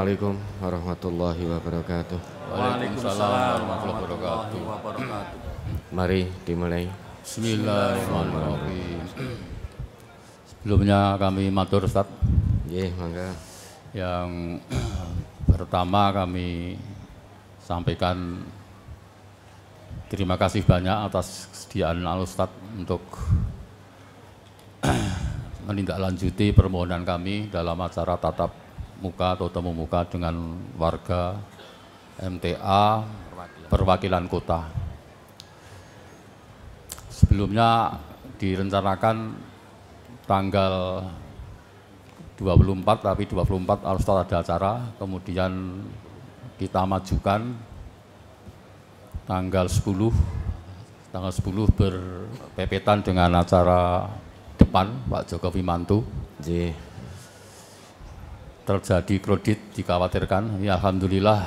Assalamualaikum warahmatullahi wabarakatuh. Waalaikumsalam warahmatullahi wabarakatuh. Mari dimulai. Bismillahirrahmanirrahim. Sebelumnya kami matur Ustaz. Mangga. Yang pertama kami sampaikan terima kasih banyak atas kesediaan Al-Ustaz untuk menindaklanjuti permohonan kami dalam acara tatap muka atau temu muka dengan warga MTA perwakilan kota. Sebelumnya direncanakan tanggal 24, tapi 24 Al-Ustaz ada acara, kemudian kita majukan tanggal 10 berpepetan dengan acara depan Pak Jokowi Mantu. Terjadi kredit dikhawatirkan, ya alhamdulillah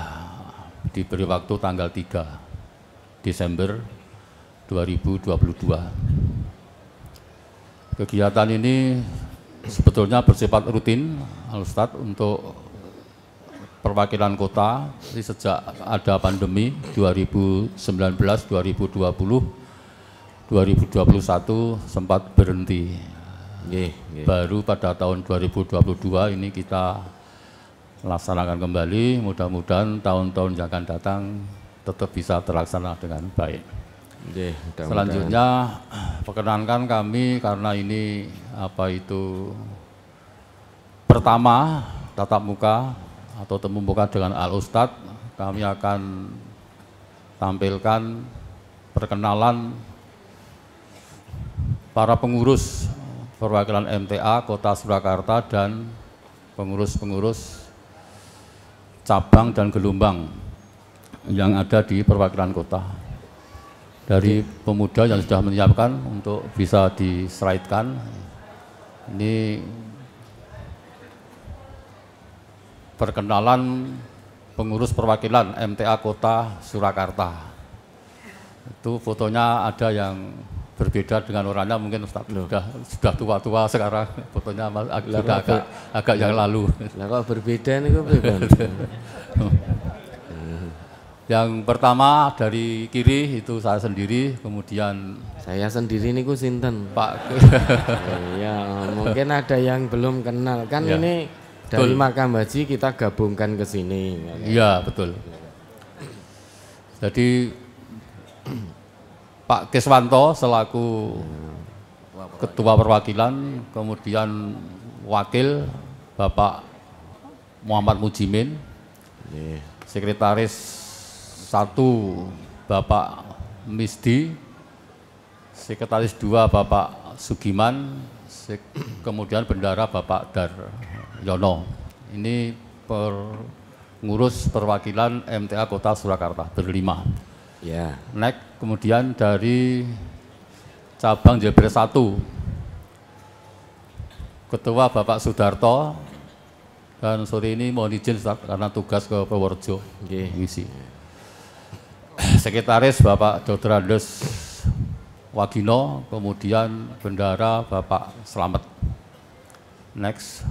diberi waktu tanggal 3 Desember 2022. Kegiatan ini sebetulnya bersifat rutin Al-Ustaz untuk perwakilan kota. Jadi sejak ada pandemi 2019, 2020, 2021 sempat berhenti. Baru pada tahun 2022 ini kita laksanakan kembali. Mudah-mudahan tahun-tahun yang akan datang tetap bisa terlaksana dengan baik. Selanjutnya perkenankan kami karena ini pertama tatap muka atau temu muka dengan Al-Ustaz, kami akan tampilkan perkenalan para pengurus perwakilan MTA Kota Surakarta dan pengurus-pengurus cabang dan gelombang yang ada di perwakilan kota. Dari pemuda yang sudah menyiapkan untuk bisa dislide-kan, ini perkenalan pengurus perwakilan MTA Kota Surakarta. Itu fotonya ada yang berbeda dengan orangnya, mungkin Ustaz sudah tua-tua sekarang, fotonya sudah agak yang lalu. Lah kok berbeda nih kok? Yang pertama dari kiri itu saya sendiri, kemudian saya sendiri niku sinten? Pak. Ya, mungkin ada yang belum kenal kan ya. Ini dari Makam Haji kita gabungkan ke sini. Iya, betul. Jadi Pak Keswanto selaku Ketua Perwakilan, kemudian Wakil Bapak Muhammad Mujimin, Sekretaris 1 Bapak Misdi, Sekretaris 2 Bapak Sugiman, kemudian Bendara Bapak Daryono. Ini pengurus perwakilan MTA Kota Surakarta berlima. Next, kemudian dari cabang Jebres 1 Ketua Bapak Sudarto, dan sore ini mohon izin Ustaz, karena tugas ke Purworejo ngisi. Sekretaris Bapak Dr. Andes Wagino, kemudian Bendara Bapak Slamet. Next.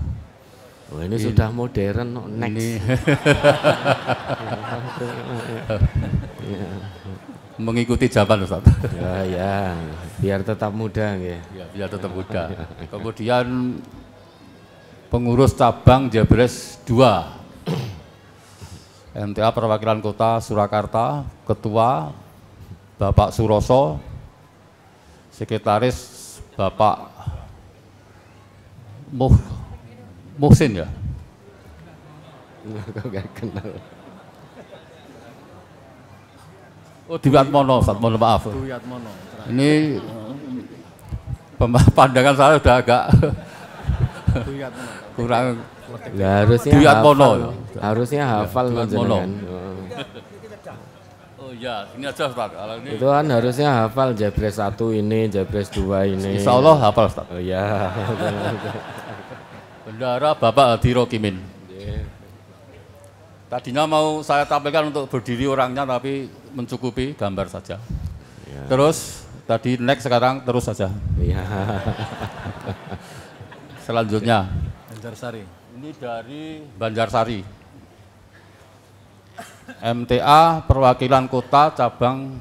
Ini sudah modern. Next. Ini mengikuti zaman Ustaz. Ya, biar tetap muda ya. Biar tetap muda. Kemudian pengurus cabang Jebres 2 MTA Perwakilan Kota Surakarta, Ketua Bapak Suroso, Sekretaris Bapak Muhsin ya? Enggak kenal. Oh, Dwiatmono, Ustaz, mohon maaf. Dwiatmono. Ini pandangan saya sudah agak kurang. Ya, harusnya hafal jenengan. Oh iya, ini aja Ustaz. Kalau ini itu kan harusnya hafal Jebres 1 ini, Jebres 2 ini. Insya Allah hafal Ustaz. Oh iya. Bendara Bapak Hadi Rokimin. Tadinya mau saya tampilkan untuk berdiri orangnya, tapi mencukupi gambar saja. Terus tadi next, sekarang terus saja. Selanjutnya Banjarsari. Ini dari Banjarsari. MTA perwakilan kota cabang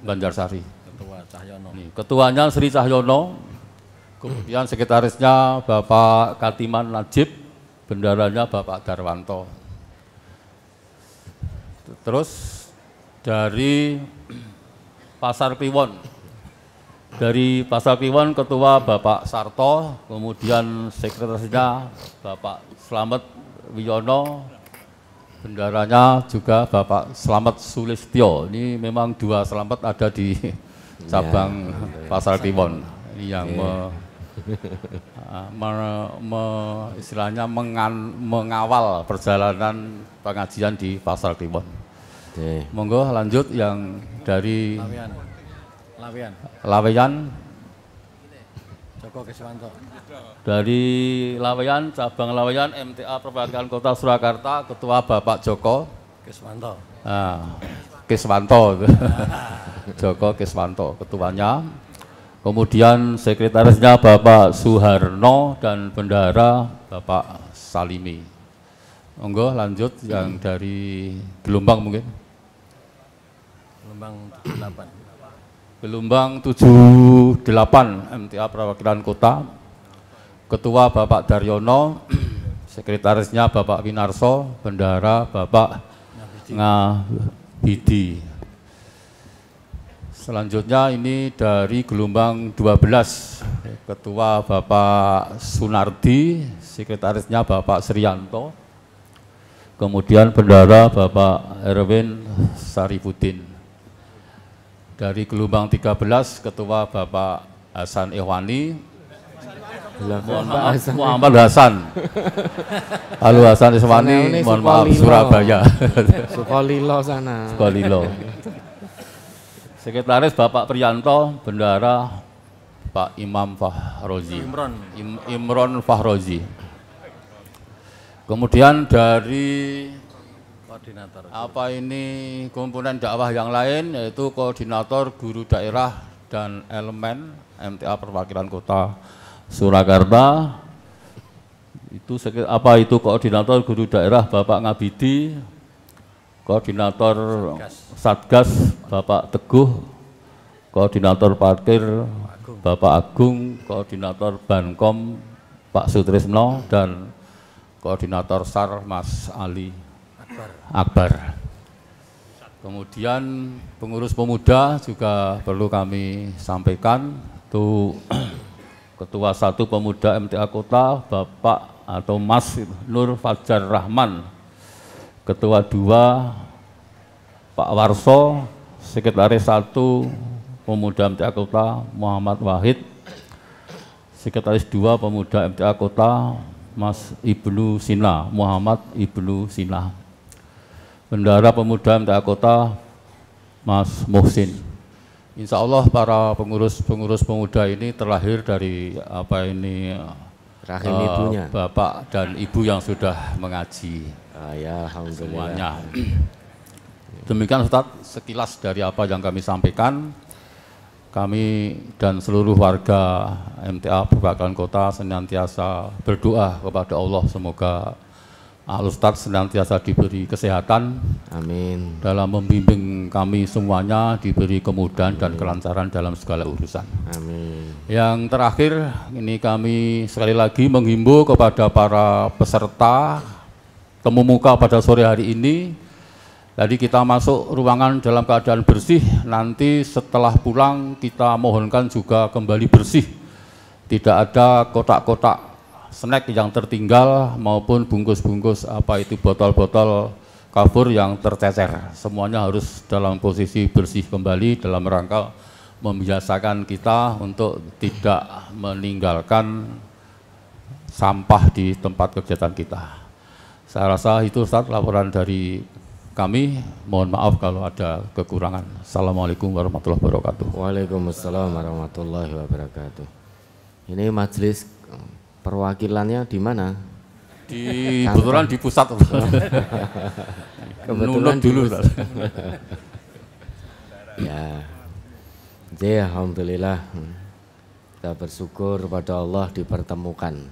Banjarsari. Ketua Cahyono. Ketuanya Sri Cahyono, kemudian sekretarisnya Bapak Katiman Najib, bendaranya Bapak Darwanto. Terus dari Pasar Kliwon. Dari Pasar Kliwon Ketua Bapak Sarto, kemudian sekretarisnya Bapak Slamet Wiyono, bendaranya juga Bapak Slamet Sulistyo. Ini memang dua Slamet ada di cabang Pasar Kliwon. Ini yang istilahnya mengawal perjalanan pengajian di Pasar Kliwon. Monggo lanjut yang dari Laweyan. Joko Keswanto. Dari Laweyan, cabang Laweyan, MTA Perwakilan Kota Surakarta, Ketua Bapak Joko Keswanto. Keswanto. Joko Keswanto, ketuanya. Kemudian sekretarisnya Bapak Suharno dan bendahara Bapak Salimi. Monggo lanjut yang dari Gelombang mungkin. Gelombang 78. Gelombang 78 MTA Perwakilan Kota, Ketua Bapak Daryono, sekretarisnya Bapak Winarso, bendahara Bapak Ngabidi. Selanjutnya ini dari Gelombang 12, Ketua Bapak Sunardi, sekretarisnya Bapak Srianto, kemudian bendahara Bapak Erwin Sarifudin. Dari Gelombang 13, Ketua Bapak Hasan Ihwani, Muhammad Hasan. Halo Hasan Ihwani, mohon maaf Surabaya. Sukolilo sana. Sukolilo. Sekretaris Bapak Priyanto, bendahara Pak Imam Fahrozi. Imron Fahrozi. Kemudian dari koordinator. Apa ini komponen dakwah yang lain, yaitu koordinator guru daerah dan elemen MTA Perwakilan Kota Surakarta. Itu apa itu koordinator guru daerah Bapak Ngabidi, koordinator Satgas Bapak Teguh, koordinator parkir Bapak Agung, koordinator Bankom Pak Sutrisno, dan koordinator SAR Mas Ali Akbar. Kemudian pengurus pemuda juga perlu kami sampaikan, itu Ketua 1 Pemuda MTA Kota Bapak atau Mas Nur Fajar Rahman, Ketua 2 Pak Warso, Sekretaris 1 Pemuda MTA Kota Muhammad Wahid, Sekretaris 2 Pemuda MTA Kota Mas Ibnu Sina, Muhammad Ibnu Sina. Bendahara Pemuda MTA Kota Mas Muhsin. Insya Allah para pengurus pemuda ini terlahir dari apa ini rahim ibunya, bapak dan ibu yang sudah mengaji. Ya, alhamdulillah. Semuanya. Demikian Ustaz sekilas dari apa yang kami sampaikan. Kami dan seluruh warga MTA Perwakilan Kota senantiasa berdoa kepada Allah semoga Al-Ustadz senantiasa diberi kesehatan, amin, dalam membimbing kami semuanya, diberi kemudahan dan kelancaran dalam segala urusan, amin. Yang terakhir, ini kami sekali lagi menghimbau kepada para peserta temu muka pada sore hari ini. Jadi kita masuk ruangan dalam keadaan bersih, nanti setelah pulang kita mohonkan juga kembali bersih, tidak ada kotak-kotak snack yang tertinggal maupun bungkus-bungkus apa itu botol-botol kafur yang tercecer. Semuanya harus dalam posisi bersih kembali dalam rangka membiasakan kita untuk tidak meninggalkan sampah di tempat kegiatan kita. Saya rasa itu Ustaz laporan dari kami. Mohon maaf kalau ada kekurangan. Assalamualaikum warahmatullahi wabarakatuh. Waalaikumsalam warahmatullahi wabarakatuh. Ini majelis perwakilannya di mana? Kebetulan di pusat. Kebetulan dulu. Ya, jadi alhamdulillah kita bersyukur pada Allah dipertemukan.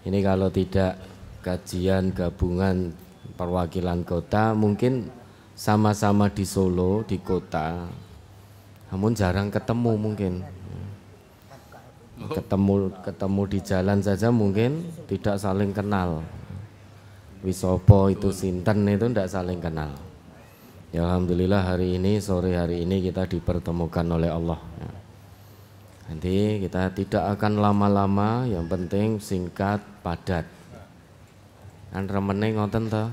Ini kalau tidak kajian gabungan perwakilan kota mungkin sama-sama di Solo, di kota, namun jarang ketemu mungkin. Ketemu di jalan saja mungkin tidak saling kenal. Wisopo itu sinten itu tidak saling kenal. Ya alhamdulillah hari ini, sore hari ini kita dipertemukan oleh Allah. Nanti kita tidak akan lama-lama, yang penting singkat, padat. Kan remene ngoten toh?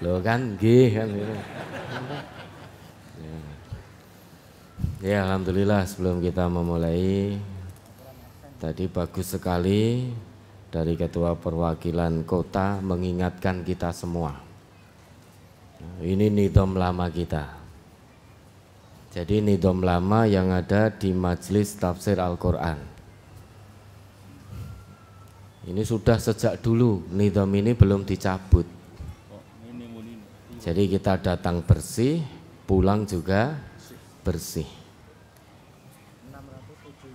Lho kan nggih kan gitu. Ya alhamdulillah, sebelum kita memulai, tadi bagus sekali dari Ketua Perwakilan Kota mengingatkan kita semua. Ini nidom lama kita. Jadi nidom lama yang ada di Majelis Tafsir Al-Quran. Ini sudah sejak dulu, nidom ini belum dicabut. Jadi kita datang bersih, pulang juga bersih.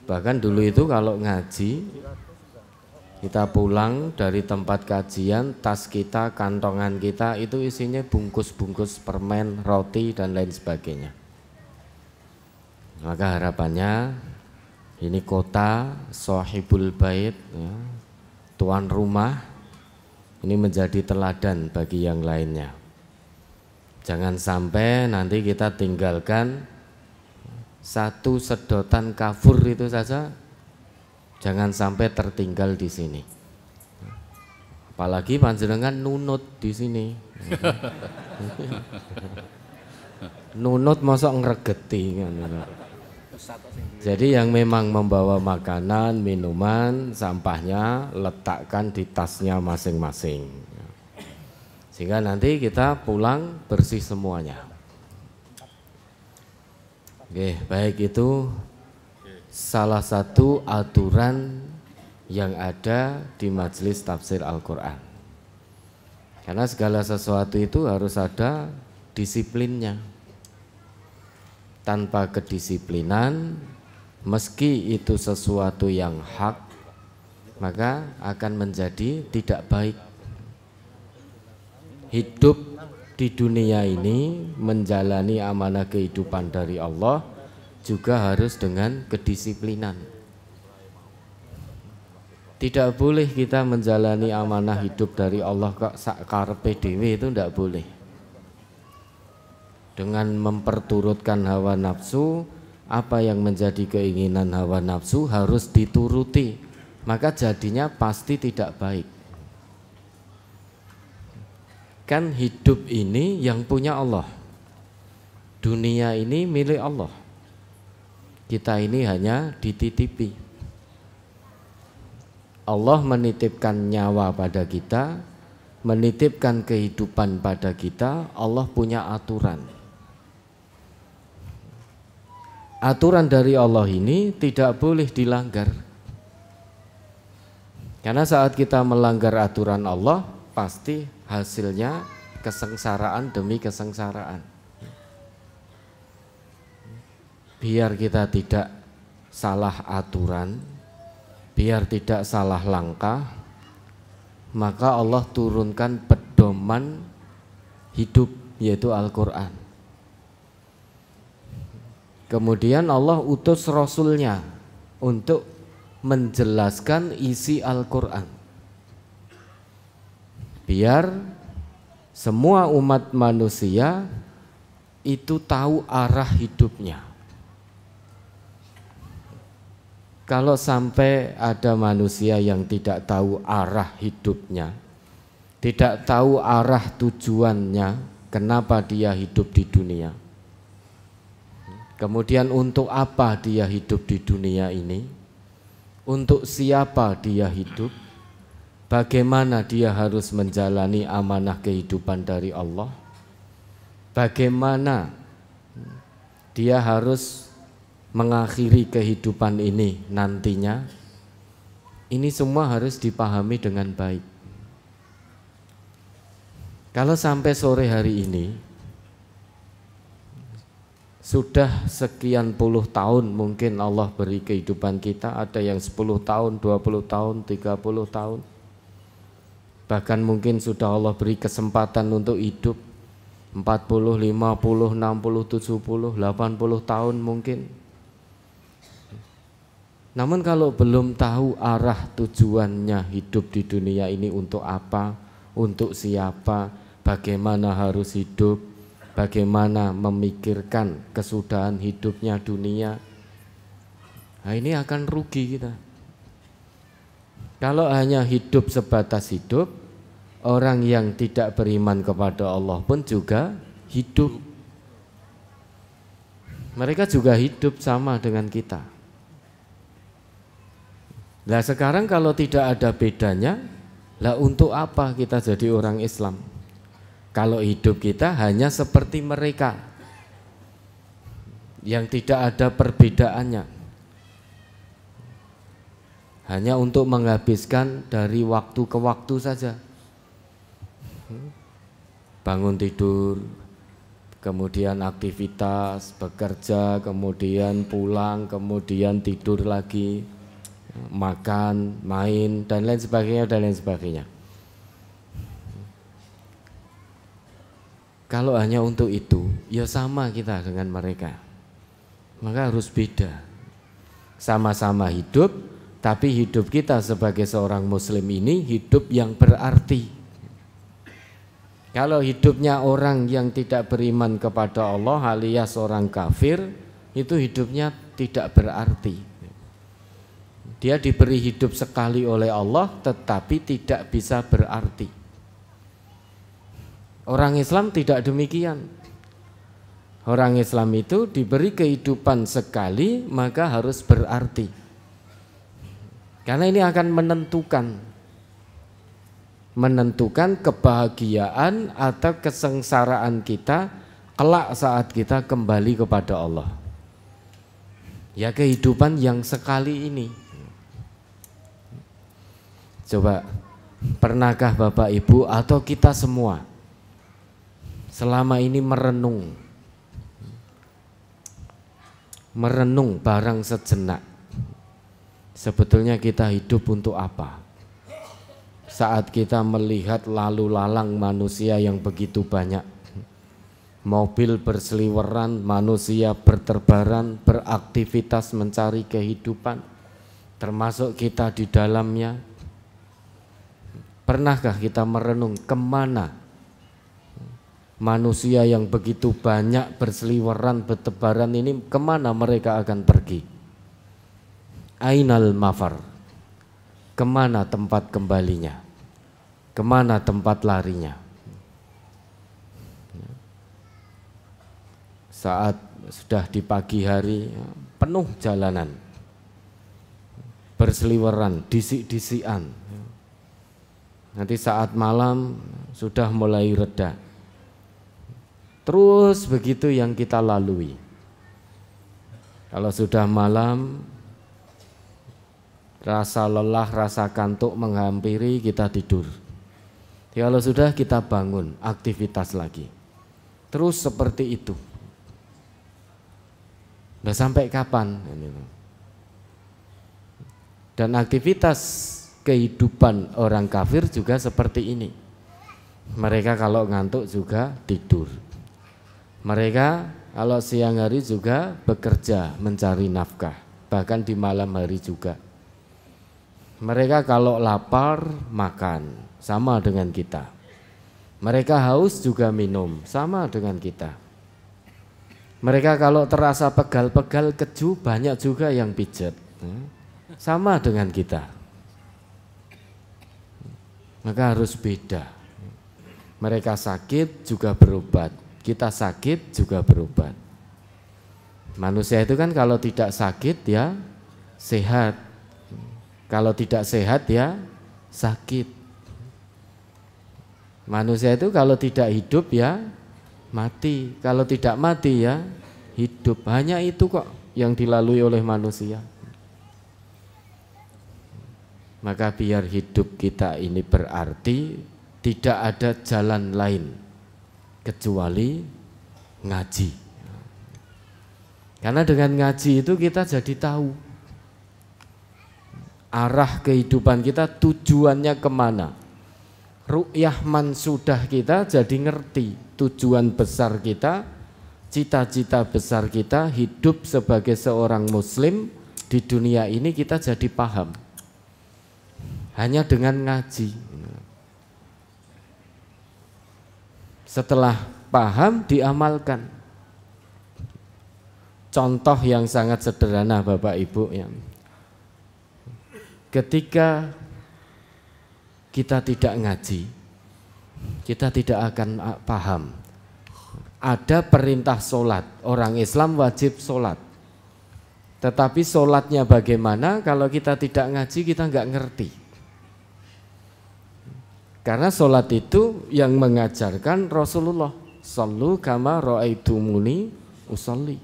Bahkan dulu itu kalau ngaji, kita pulang dari tempat kajian, tas kita, kantongan kita itu isinya bungkus-bungkus permen, roti dan lain sebagainya. Maka harapannya ini kota, sahibul bait, ya, tuan rumah, ini menjadi teladan bagi yang lainnya. Jangan sampai nanti kita tinggalkan satu sedotan kafur itu saja, jangan sampai tertinggal di sini. Apalagi panjenengan nunut di sini. Nunut mosok ngregeti kan. Jadi yang memang membawa makanan, minuman, sampahnya letakkan di tasnya masing-masing. Sehingga nanti kita pulang bersih semuanya. Oke, baik, itu salah satu aturan yang ada di Majelis Tafsir Al-Quran. Karena segala sesuatu itu harus ada disiplinnya. Tanpa kedisiplinan, meski itu sesuatu yang hak, maka akan menjadi tidak baik. Hidup di dunia ini, menjalani amanah kehidupan dari Allah juga harus dengan kedisiplinan. Tidak boleh kita menjalani amanah hidup dari Allah kok sak karepe dhewe, itu tidak boleh. Dengan memperturutkan hawa nafsu, apa yang menjadi keinginan hawa nafsu harus dituruti, maka jadinya pasti tidak baik. Kan hidup ini yang punya Allah, dunia ini milik Allah, kita ini hanya dititipi. Allah menitipkan nyawa pada kita, menitipkan kehidupan pada kita. Allah punya aturan. Aturan dari Allah ini tidak boleh dilanggar. Karena saat kita melanggar aturan Allah, pasti hasilnya kesengsaraan demi kesengsaraan. Biar kita tidak salah aturan, biar tidak salah langkah, maka Allah turunkan pedoman hidup, yaitu Al-Quran. Kemudian Allah utus Rasulnya untuk menjelaskan isi Al-Quran, biar semua umat manusia itu tahu arah hidupnya. Kalau sampai ada manusia yang tidak tahu arah hidupnya, tidak tahu arah tujuannya, kenapa dia hidup di dunia, kemudian untuk apa dia hidup di dunia ini, untuk siapa dia hidup, bagaimana dia harus menjalani amanah kehidupan dari Allah, bagaimana dia harus mengakhiri kehidupan ini nantinya, ini semua harus dipahami dengan baik. Kalau sampai sore hari ini sudah sekian puluh tahun mungkin Allah beri kehidupan kita, ada yang 10 tahun, 20 tahun, 30 tahun, bahkan mungkin sudah Allah beri kesempatan untuk hidup, 40, 50, 60, 70, 80 tahun mungkin. Namun kalau belum tahu arah tujuannya hidup di dunia ini untuk apa, untuk siapa, bagaimana harus hidup, bagaimana memikirkan kesudahan hidupnya dunia, nah ini akan rugi kita. Kalau hanya hidup sebatas hidup, orang yang tidak beriman kepada Allah pun juga hidup. Mereka juga hidup sama dengan kita. Nah sekarang kalau tidak ada bedanya, lah untuk apa kita jadi orang Islam? Kalau hidup kita hanya seperti mereka, yang tidak ada perbedaannya, hanya untuk menghabiskan dari waktu ke waktu saja. Bangun tidur, kemudian aktivitas, bekerja, kemudian pulang, kemudian tidur lagi, makan, main, dan lain sebagainya, dan lain sebagainya. Kalau hanya untuk itu, ya sama kita dengan mereka. Maka harus beda. Sama-sama hidup, tapi hidup kita sebagai seorang muslim ini hidup yang berarti. Kalau hidupnya orang yang tidak beriman kepada Allah alias orang kafir, itu hidupnya tidak berarti. Dia diberi hidup sekali oleh Allah tetapi tidak bisa berarti. Orang Islam tidak demikian. Orang Islam itu diberi kehidupan sekali maka harus berarti. Karena ini akan menentukan kebahagiaan atau kesengsaraan kita kelak saat kita kembali kepada Allah. Ya kehidupan yang sekali ini. Coba, pernahkah Bapak Ibu atau kita semua selama ini merenung barang sejenak, sebetulnya kita hidup untuk apa? Saat kita melihat lalu lalang manusia yang begitu banyak, mobil berseliweran, manusia berterbaran, beraktivitas mencari kehidupan, termasuk kita di dalamnya. Pernahkah kita merenung kemana manusia yang begitu banyak berseliweran, bertebaran ini, kemana mereka akan pergi? Ainal mafar, kemana tempat kembalinya, kemana tempat larinya? Saat sudah di pagi hari, penuh jalanan, berseliweran, disik-disikan. Nanti saat malam sudah mulai reda. Terus begitu yang kita lalui. Kalau sudah malam, rasa lelah, rasa kantuk menghampiri, kita tidur. Kalau sudah, kita bangun, aktivitas lagi. Terus seperti itu. Udah sampai kapan? Dan aktivitas kehidupan orang kafir juga seperti ini. Mereka kalau ngantuk juga tidur. Mereka kalau siang hari juga bekerja mencari nafkah, bahkan di malam hari juga. Mereka kalau lapar makan, sama dengan kita. Mereka haus juga minum, sama dengan kita. Mereka kalau terasa pegal-pegal keju, banyak juga yang pijat, sama dengan kita. Maka harus beda. Mereka sakit juga berobat, kita sakit juga berobat. Manusia itu kan kalau tidak sakit ya sehat, kalau tidak sehat ya sakit. Manusia itu kalau tidak hidup ya mati, kalau tidak mati ya hidup. Hanya itu kok yang dilalui oleh manusia. Maka biar hidup kita ini berarti, tidak ada jalan lain kecuali ngaji. Karena dengan ngaji itu kita jadi tahu arah kehidupan kita, tujuannya kemana. ru'yah mansudah kita jadi ngerti tujuan besar kita, cita-cita besar kita hidup sebagai seorang muslim di dunia ini, kita jadi paham hanya dengan ngaji. Setelah paham diamalkan. Contoh yang sangat sederhana Bapak Ibu ya. Ketika kita tidak ngaji, kita tidak akan paham. Ada perintah sholat, orang Islam wajib sholat. Tetapi sholatnya bagaimana kalau kita tidak ngaji, kita nggak ngerti. Karena sholat itu yang mengajarkan Rasulullah, shollu kama ra'aitumuni usolli.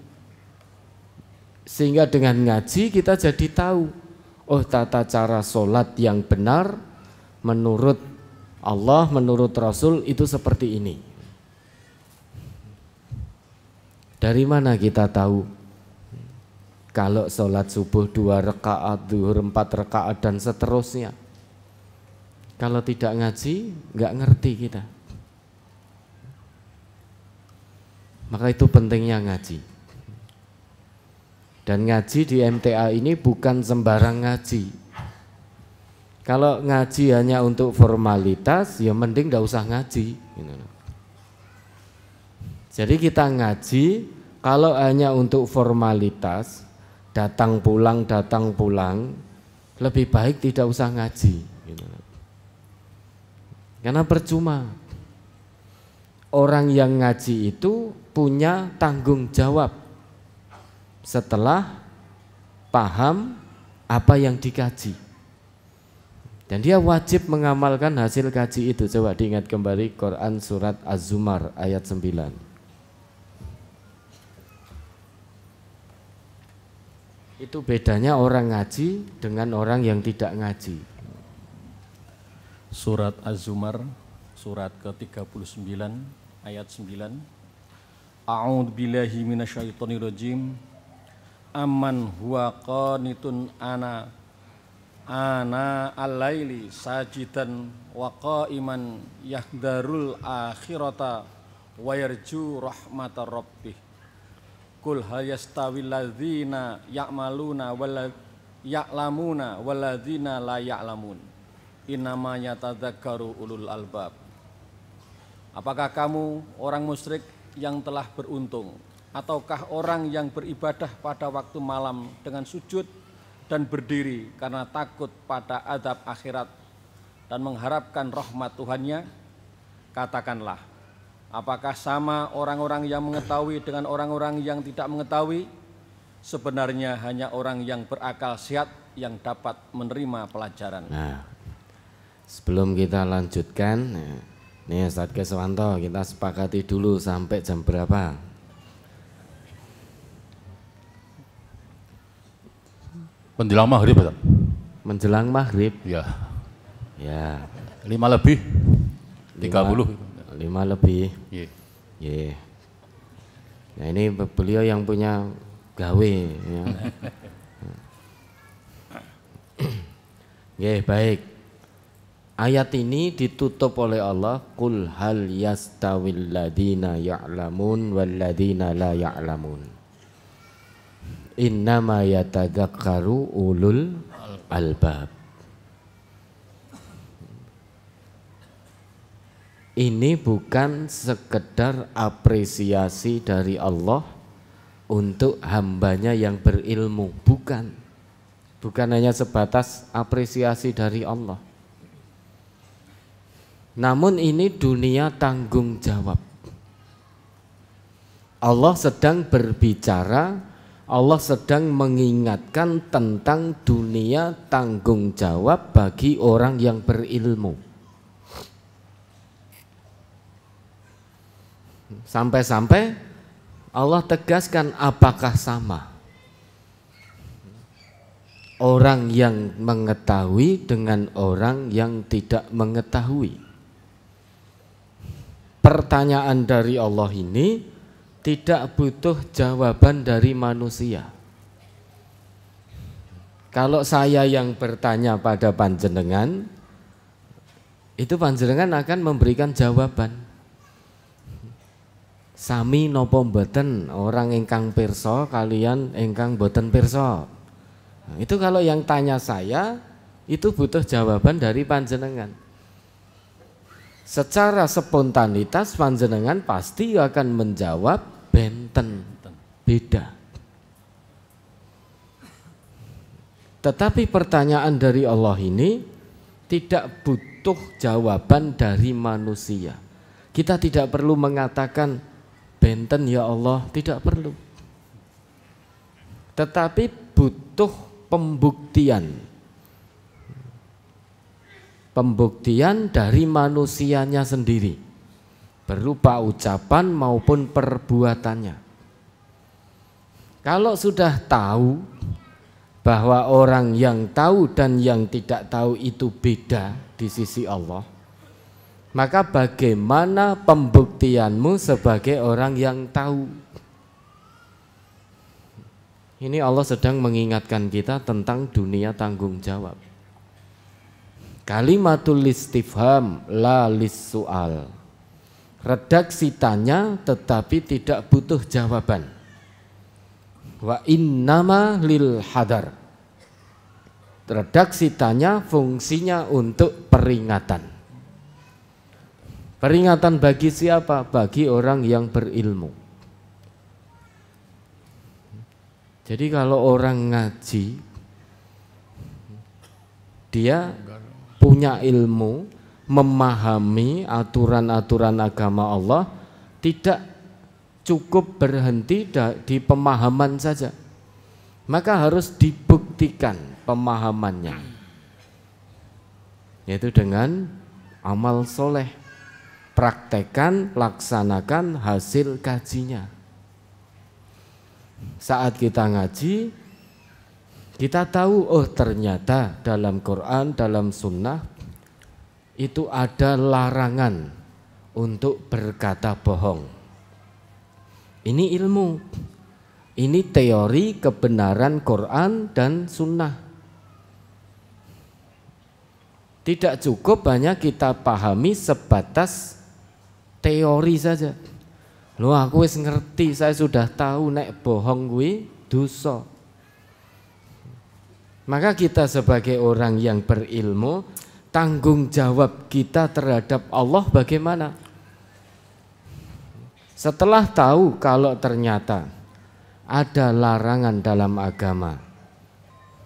Sehingga dengan ngaji kita jadi tahu, oh tata cara sholat yang benar menurut Allah, menurut Rasul itu seperti ini. Dari mana kita tahu kalau sholat subuh 2 rakaat, zuhur 4 rakaat dan seterusnya? Kalau tidak ngaji, nggak ngerti kita. Maka itu pentingnya ngaji. Dan ngaji di MTA ini bukan sembarang ngaji. Kalau ngaji hanya untuk formalitas, ya mending nggak usah ngaji. Jadi kita ngaji kalau hanya untuk formalitas, datang pulang, lebih baik tidak usah ngaji. Karena percuma. Orang yang ngaji itu punya tanggung jawab setelah paham apa yang dikaji. Dan dia wajib mengamalkan hasil kaji itu. Coba diingat kembali Quran surat Az-Zumar ayat 9. Itu bedanya orang ngaji dengan orang yang tidak ngaji. Surat Az-Zumar, surat ke-39 ayat 9. A'udzu billahi minasyaitonir rajim. Amman huwa qanitun ana al-laili sajidan wa qa'iman yahdharul akhirata wa yarju rahmatar rabbih. Qul hal yastawil ladzina ya'maluna wal ya'lamuna wal ladzina la ya'lamun. Innama yatadzakkaru ulul albab. Apakah kamu orang musyrik yang telah beruntung, ataukah orang yang beribadah pada waktu malam dengan sujud dan berdiri karena takut pada azab akhirat dan mengharapkan rahmat Tuhannya? Katakanlah, apakah sama orang-orang yang mengetahui dengan orang-orang yang tidak mengetahui? Sebenarnya hanya orang yang berakal sehat yang dapat menerima pelajaran. Nah, sebelum kita lanjutkan, nih Ustadz Keswanto, kita sepakati dulu sampai jam berapa? Menjelang maghrib, Ustaz. Menjelang maghrib? Ya. Ya. 5 lebih. 30. 5 lebih. Iya. Yeah. Nah ini beliau yang punya gawe. Ya. Yeah, baik. Ayat ini ditutup oleh Allah, Qul hal yastawil ladina ya'lamun wal ladina la ya'lamun. Innama yatadzakkaru ulul albab. Ini bukan sekedar apresiasi dari Allah untuk hambanya yang berilmu, bukan. Bukan hanya sebatas apresiasi dari Allah. Namun ini dunia tanggung jawab. Allah sedang berbicara, Allah sedang mengingatkan tentang dunia tanggung jawab bagi orang yang berilmu. Sampai-sampai Allah tegaskan, apakah sama orang yang mengetahui dengan orang yang tidak mengetahui? Pertanyaan dari Allah ini tidak butuh jawaban dari manusia. Kalau saya yang bertanya pada panjenengan, itu panjenengan akan memberikan jawaban. Sami nopo mboten, orang ingkang pirsa kalian ingkang boten pirsa. Nah, itu kalau yang tanya saya itu butuh jawaban dari panjenengan. Secara spontanitas panjenengan pasti akan menjawab benten, beda. Tetapi pertanyaan dari Allah ini tidak butuh jawaban dari manusia. Kita tidak perlu mengatakan benten ya Allah, tidak perlu. Tetapi butuh pembuktian. Pembuktian dari manusianya sendiri, berupa ucapan maupun perbuatannya. Kalau sudah tahu bahwa orang yang tahu dan yang tidak tahu itu beda di sisi Allah, maka bagaimana pembuktianmu sebagai orang yang tahu? Ini Allah sedang mengingatkan kita tentang dunia tanggung jawab. Kalimatul istifham la lis-su'al. Redaksi tanya tetapi tidak butuh jawaban. Wa innama lil hadar. Redaksi tanya fungsinya untuk peringatan. Peringatan bagi siapa? Bagi orang yang berilmu. Jadi kalau orang ngaji, dia punya ilmu, memahami aturan-aturan agama Allah, tidak cukup berhenti di pemahaman saja, maka harus dibuktikan pemahamannya, yaitu dengan amal soleh. Praktekkan, laksanakan hasil kajinya. Saat kita ngaji, kita tahu, oh ternyata dalam Quran, dalam sunnah itu ada larangan untuk berkata bohong. Ini ilmu, ini teori kebenaran Quran dan sunnah. Tidak cukup hanya kita pahami sebatas teori saja. Loh aku wis ngerti, saya sudah tahu nek bohong kuwi dosa. Maka kita sebagai orang yang berilmu, tanggung jawab kita terhadap Allah bagaimana? Setelah tahu kalau ternyata ada larangan dalam agama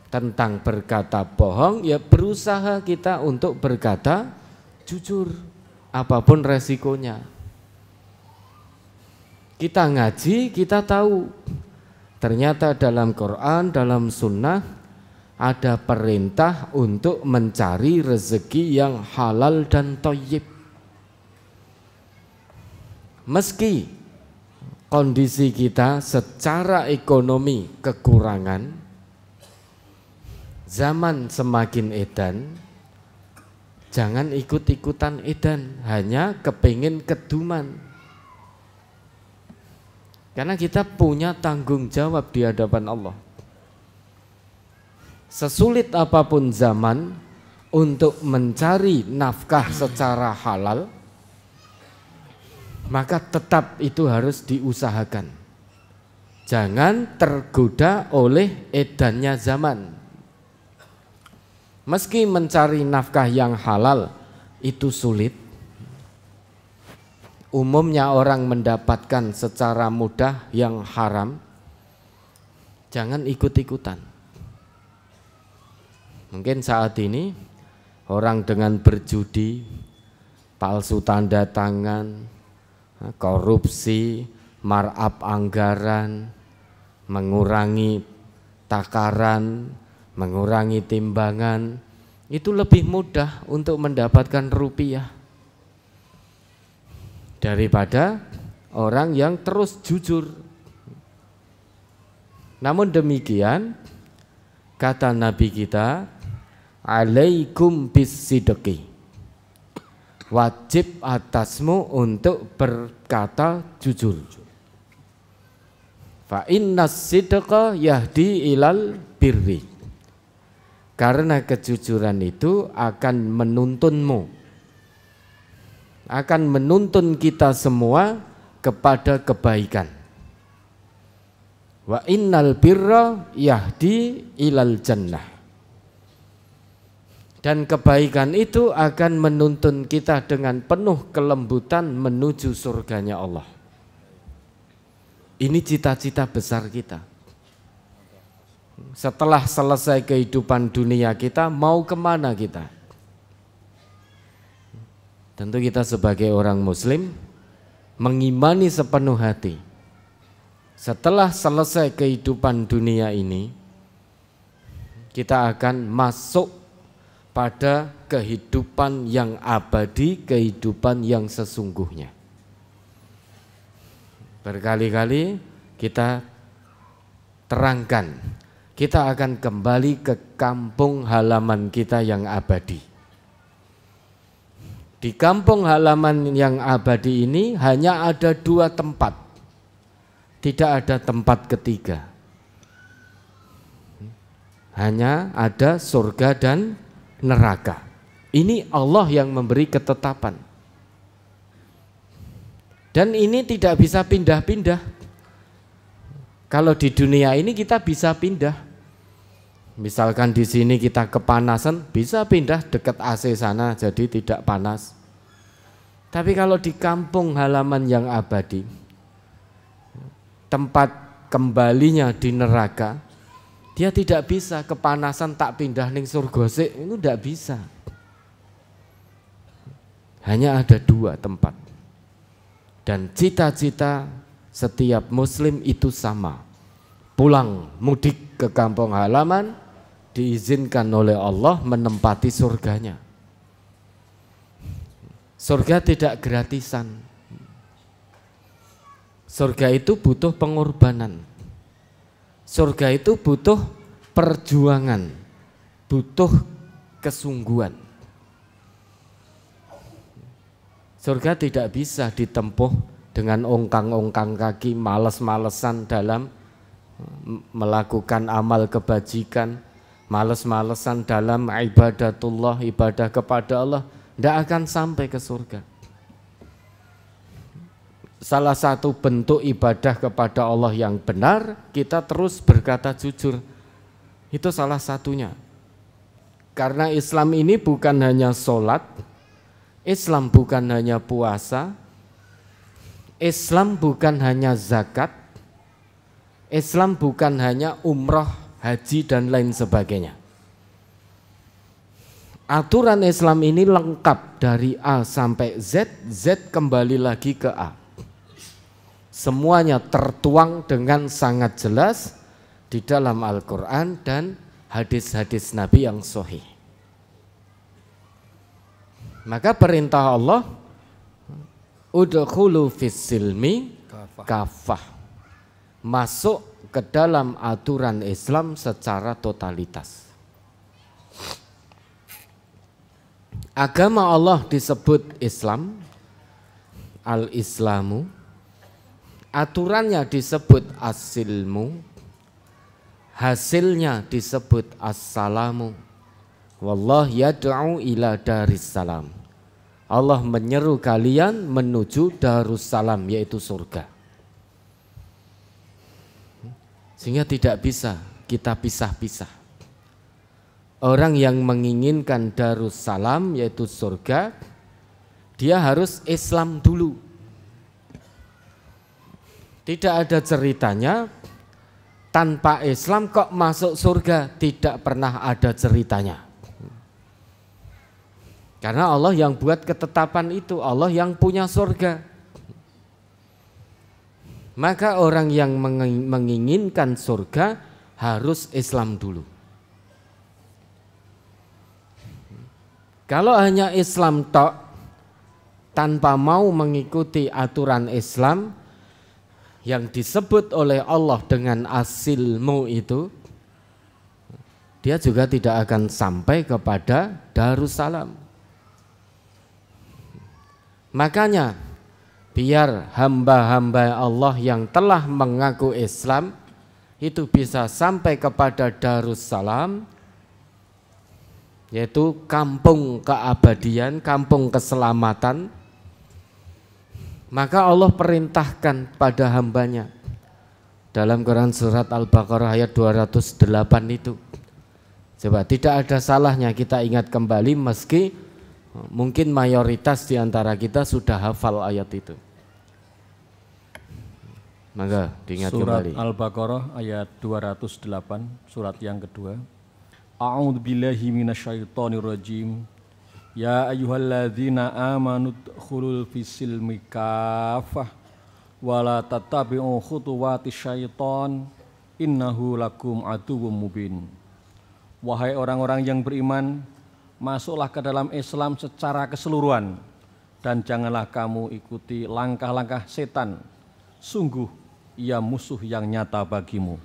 tentang berkata bohong, ya berusaha kita untuk berkata jujur, apapun resikonya. Kita ngaji, kita tahu ternyata dalam Quran, dalam sunnah ada perintah untuk mencari rezeki yang halal dan thayyib. Meski kondisi kita secara ekonomi kekurangan, zaman semakin edan, jangan ikut-ikutan edan, hanya kepingin keduman. Karena kita punya tanggung jawab di hadapan Allah. Sesulit apapun zaman untuk mencari nafkah secara halal, maka tetap itu harus diusahakan. Jangan tergoda oleh edannya zaman. Meski mencari nafkah yang halal itu sulit, umumnya orang mendapatkan secara mudah yang haram, jangan ikut-ikutan. Mungkin saat ini orang dengan berjudi, palsu tanda tangan, korupsi, markup anggaran, mengurangi takaran, mengurangi timbangan, itu lebih mudah untuk mendapatkan rupiah daripada orang yang terus jujur. Namun demikian, kata Nabi kita, alaikum bisidqi, wajib atasmu untuk berkata jujur. Fa innas sidqa yahdi ilal birri, karena kejujuran itu akan menuntunmu akan menuntun kita semua kepada kebaikan. Wa innal birra yahdi ilal jannah. Dan kebaikan itu akan menuntun kita dengan penuh kelembutan menuju surganya Allah. Ini cita-cita besar kita. Setelah selesai kehidupan dunia kita, mau kemana kita? Tentu kita sebagai orang muslim mengimani sepenuh hati. Setelah selesai kehidupan dunia ini, kita akan masuk pada kehidupan yang abadi, kehidupan yang sesungguhnya. Berkali-kali kita terangkan, kita akan kembali ke kampung halaman kita yang abadi. Di kampung halaman yang abadi ini hanya ada 2 tempat, tidak ada tempat ketiga. Hanya ada surga dan neraka. Ini Allah yang memberi ketetapan. Dan ini tidak bisa pindah-pindah. Kalau di dunia ini kita bisa pindah. Misalkan di sini kita kepanasan, bisa pindah dekat AC sana jadi tidak panas. Tapi kalau di kampung halaman yang abadi, tempat kembalinya di neraka, dia tidak bisa kepanasan tak pindah ning surga sik, itu tidak bisa. Hanya ada 2 tempat. Dan cita-cita setiap muslim itu sama. Pulang mudik ke kampung halaman, diizinkan oleh Allah menempati surganya. Surga tidak gratisan. Surga itu butuh pengorbanan. Surga itu butuh perjuangan, butuh kesungguhan. Surga tidak bisa ditempuh dengan ongkang-ongkang kaki, males-malesan dalam melakukan amal kebajikan, males-malesan dalam ibadatullah, ibadah kepada Allah, tidak akan sampai ke surga. Salah satu bentuk ibadah kepada Allah yang benar, kita terus berkata jujur. Itu salah satunya. Karena Islam ini bukan hanya sholat, Islam bukan hanya puasa, Islam bukan hanya zakat, Islam bukan hanya umrah, haji dan lain sebagainya. Aturan Islam ini lengkap dari A sampai Z, Z kembali lagi ke A. Semuanya tertuang dengan sangat jelas di dalam Al-Quran dan hadis-hadis Nabi yang sahih. Maka perintah Allah, udkhulu fis-silmi kafah, masuk ke dalam aturan Islam secara totalitas. Agama Allah disebut Islam, al-Islamu, aturannya disebut as-silmu, hasilnya disebut as-salamu. Wallah yad'u ila darissalam. Allah menyeru kalian menuju darussalam, yaitu surga. Sehingga tidak bisa kita pisah-pisah. Orang yang menginginkan darussalam, yaitu surga, dia harus Islam dulu. Tidak ada ceritanya tanpa Islam kok masuk surga, tidak pernah ada ceritanya. Karena Allah yang buat ketetapan itu, Allah yang punya surga. Maka orang yang menginginkan surga harus Islam dulu. Kalau hanya Islam tok, tanpa mau mengikuti aturan Islam yang disebut oleh Allah dengan as-silmu itu, dia juga tidak akan sampai kepada darussalam. Makanya biar hamba-hamba Allah yang telah mengaku Islam itu bisa sampai kepada darussalam, yaitu kampung keabadian, kampung keselamatan, Maka Allah perintahkan pada hambanya dalam Quran surat Al-Baqarah ayat 208 itu. Coba, tidak ada salahnya kita ingat kembali meski mungkin mayoritas di antara kita sudah hafal ayat itu. Maka diingat surat kembali. Al-Baqarah ayat 208, surat yang kedua. A'udzubillahi minasyaitonirrajim. Ya ayyuhalladzina amanu dkhulul fis-silmi kaffah wa la tattabi'u khutuwatis syaiton innahu lakum aduwwum mubin. Wahai orang-orang yang beriman, masuklah ke dalam Islam secara keseluruhan dan janganlah kamu ikuti langkah-langkah setan. Sungguh ia musuh yang nyata bagimu.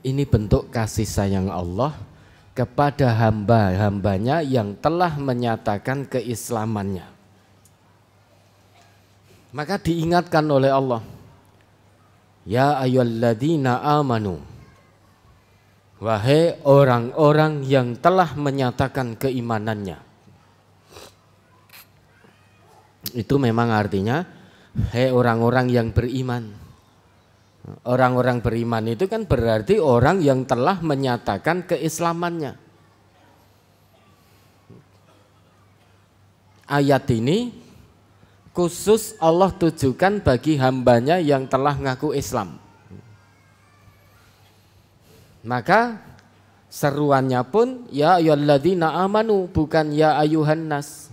Ini bentuk kasih sayang Allah kepada hamba-hambanya yang telah menyatakan keislamannya. Maka diingatkan oleh Allah, ya ayyuhalladzina amanu, wahai orang-orang yang telah menyatakan keimanannya. Itu memang artinya hai orang-orang yang beriman. Orang-orang beriman itu kan berarti orang yang telah menyatakan keislamannya. Ayat ini khusus Allah tujukan bagi hambanya yang telah ngaku Islam. Maka seruannya pun ya ayyuhalladzina amanu, bukan ya ayuhan nas.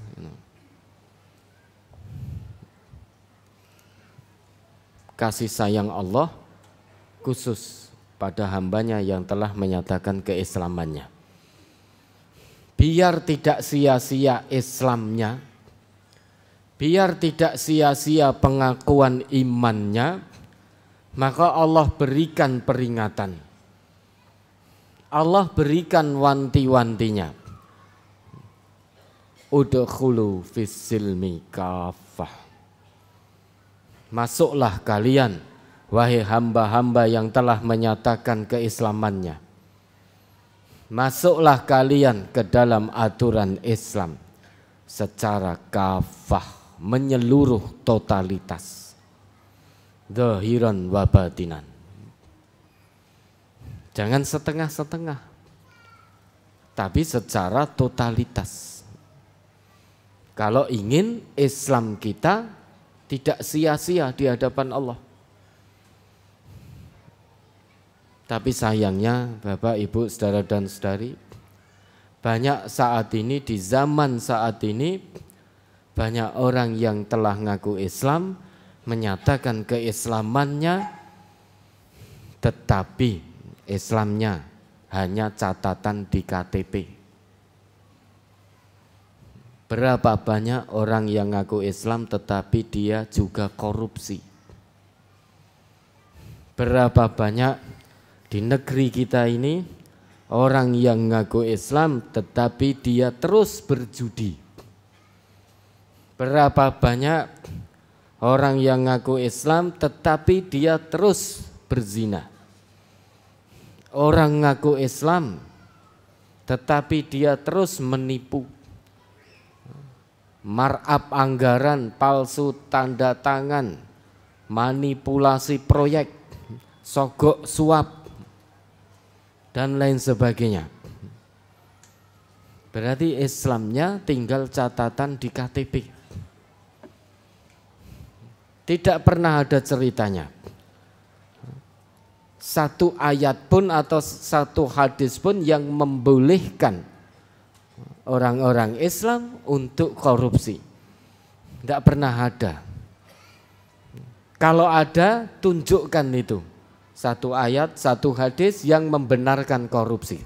Kasih sayang Allah khusus pada hambanya yang telah menyatakan keislamannya. Biar tidak sia-sia Islamnya, biar tidak sia-sia pengakuan imannya, maka Allah berikan peringatan. Allah berikan wanti-wantinya. Udkhulu fis-silmi kaffah. Masuklah kalian, wahai hamba-hamba yang telah menyatakan keislamannya. Masuklah kalian ke dalam aturan Islam secara kafah, menyeluruh totalitas, zahiran wa batinan. Jangan setengah-setengah, tapi secara totalitas. Kalau ingin Islam kita tidak sia-sia di hadapan Allah. Tapi sayangnya Bapak, Ibu, saudara dan saudari, banyak saat ini, di zaman saat ini, banyak orang yang telah ngaku Islam, menyatakan keislamannya, tetapi Islamnya hanya catatan di KTP. Berapa banyak orang yang ngaku Islam tetapi dia juga korupsi. Berapa banyak di negeri kita ini orang yang ngaku Islam tetapi dia terus berjudi. Berapa banyak orang yang ngaku Islam tetapi dia terus berzina. Orang ngaku Islam tetapi dia terus menipu. Markup anggaran, palsu tanda tangan, manipulasi proyek, sogok suap, dan lain sebagainya. Berarti Islamnya tinggal catatan di KTP. Tidak pernah ada ceritanya satu ayat pun atau satu hadis pun yang membolehkan orang-orang Islam untuk korupsi. Tidak pernah ada. Kalau ada, tunjukkan itu. Satu ayat, satu hadis yang membenarkan korupsi.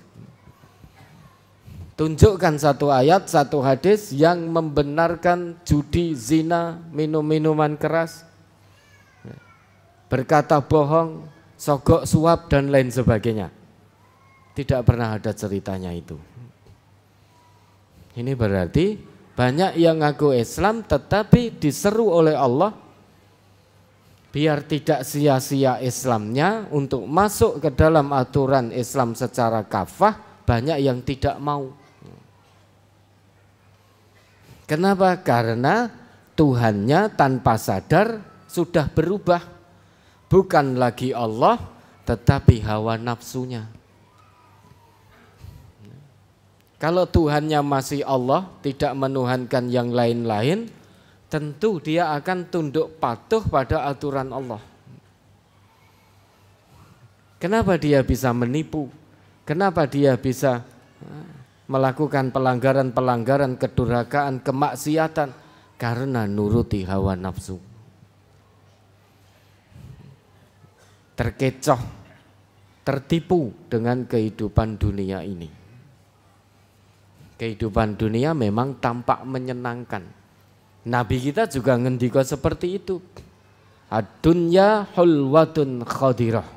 Tunjukkan satu ayat, satu hadis yang membenarkan judi, zina, minum-minuman keras, berkata bohong, sogok suap, dan lain sebagainya. Tidak pernah ada ceritanya itu. Ini berarti banyak yang ngaku Islam tetapi diseru oleh Allah biar tidak sia-sia Islamnya untuk masuk ke dalam aturan Islam secara kafah, banyak yang tidak mau. Kenapa? Karena Tuhannya tanpa sadar sudah berubah, bukan lagi Allah tetapi hawa nafsunya. Kalau Tuhannya masih Allah, tidak menuhankan yang lain-lain, tentu dia akan tunduk patuh pada aturan Allah. Kenapa dia bisa menipu? Kenapa dia bisa melakukan pelanggaran-pelanggaran, kedurhakaan, kemaksiatan? Karena nuruti hawa nafsu. Terkecoh, tertipu dengan kehidupan dunia ini. Kehidupan dunia memang tampak menyenangkan. Nabi kita juga ngendika seperti itu. Ad-dunya hulwatun khadirah.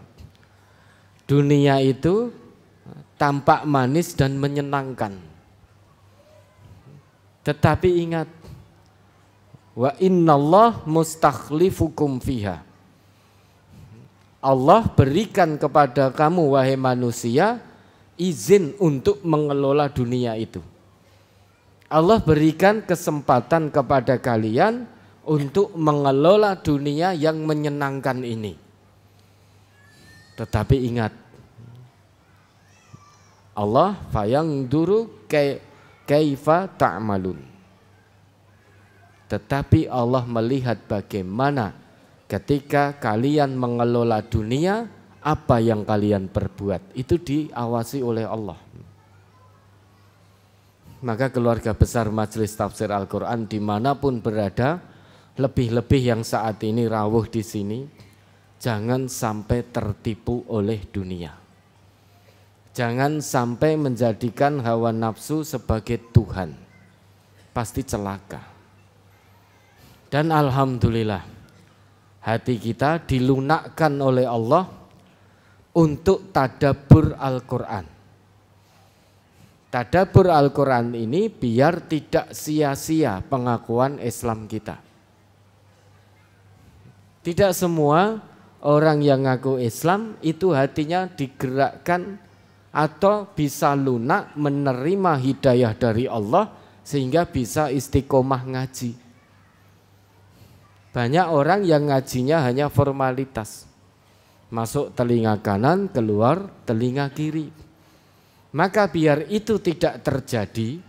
Dunia itu tampak manis dan menyenangkan. Tetapi ingat, wa innallah mustakhlifukum fiha. Allah berikan kepada kamu wahai manusia izin untuk mengelola dunia itu. Allah berikan kesempatan kepada kalian untuk mengelola dunia yang menyenangkan ini. Tetapi ingat, Allah fayangduru kaifa ta'malun. Tetapi Allah melihat bagaimana ketika kalian mengelola dunia, apa yang kalian perbuat, itu diawasi oleh Allah. Maka keluarga besar Majelis Tafsir Al-Quran dimanapun berada, lebih-lebih yang saat ini rawuh di sini, jangan sampai tertipu oleh dunia. Jangan sampai menjadikan hawa nafsu sebagai Tuhan. Pasti celaka. Dan alhamdulillah, hati kita dilunakkan oleh Allah untuk tadabbur Al-Quran. Tadabbur Al-Quran ini biar tidak sia-sia pengakuan Islam kita. Tidak semua orang yang ngaku Islam itu hatinya digerakkan atau bisa lunak menerima hidayah dari Allah sehingga bisa istiqomah ngaji. Banyak orang yang ngajinya hanya formalitas. Masuk telinga kanan, keluar telinga kiri. Maka biar itu tidak terjadi,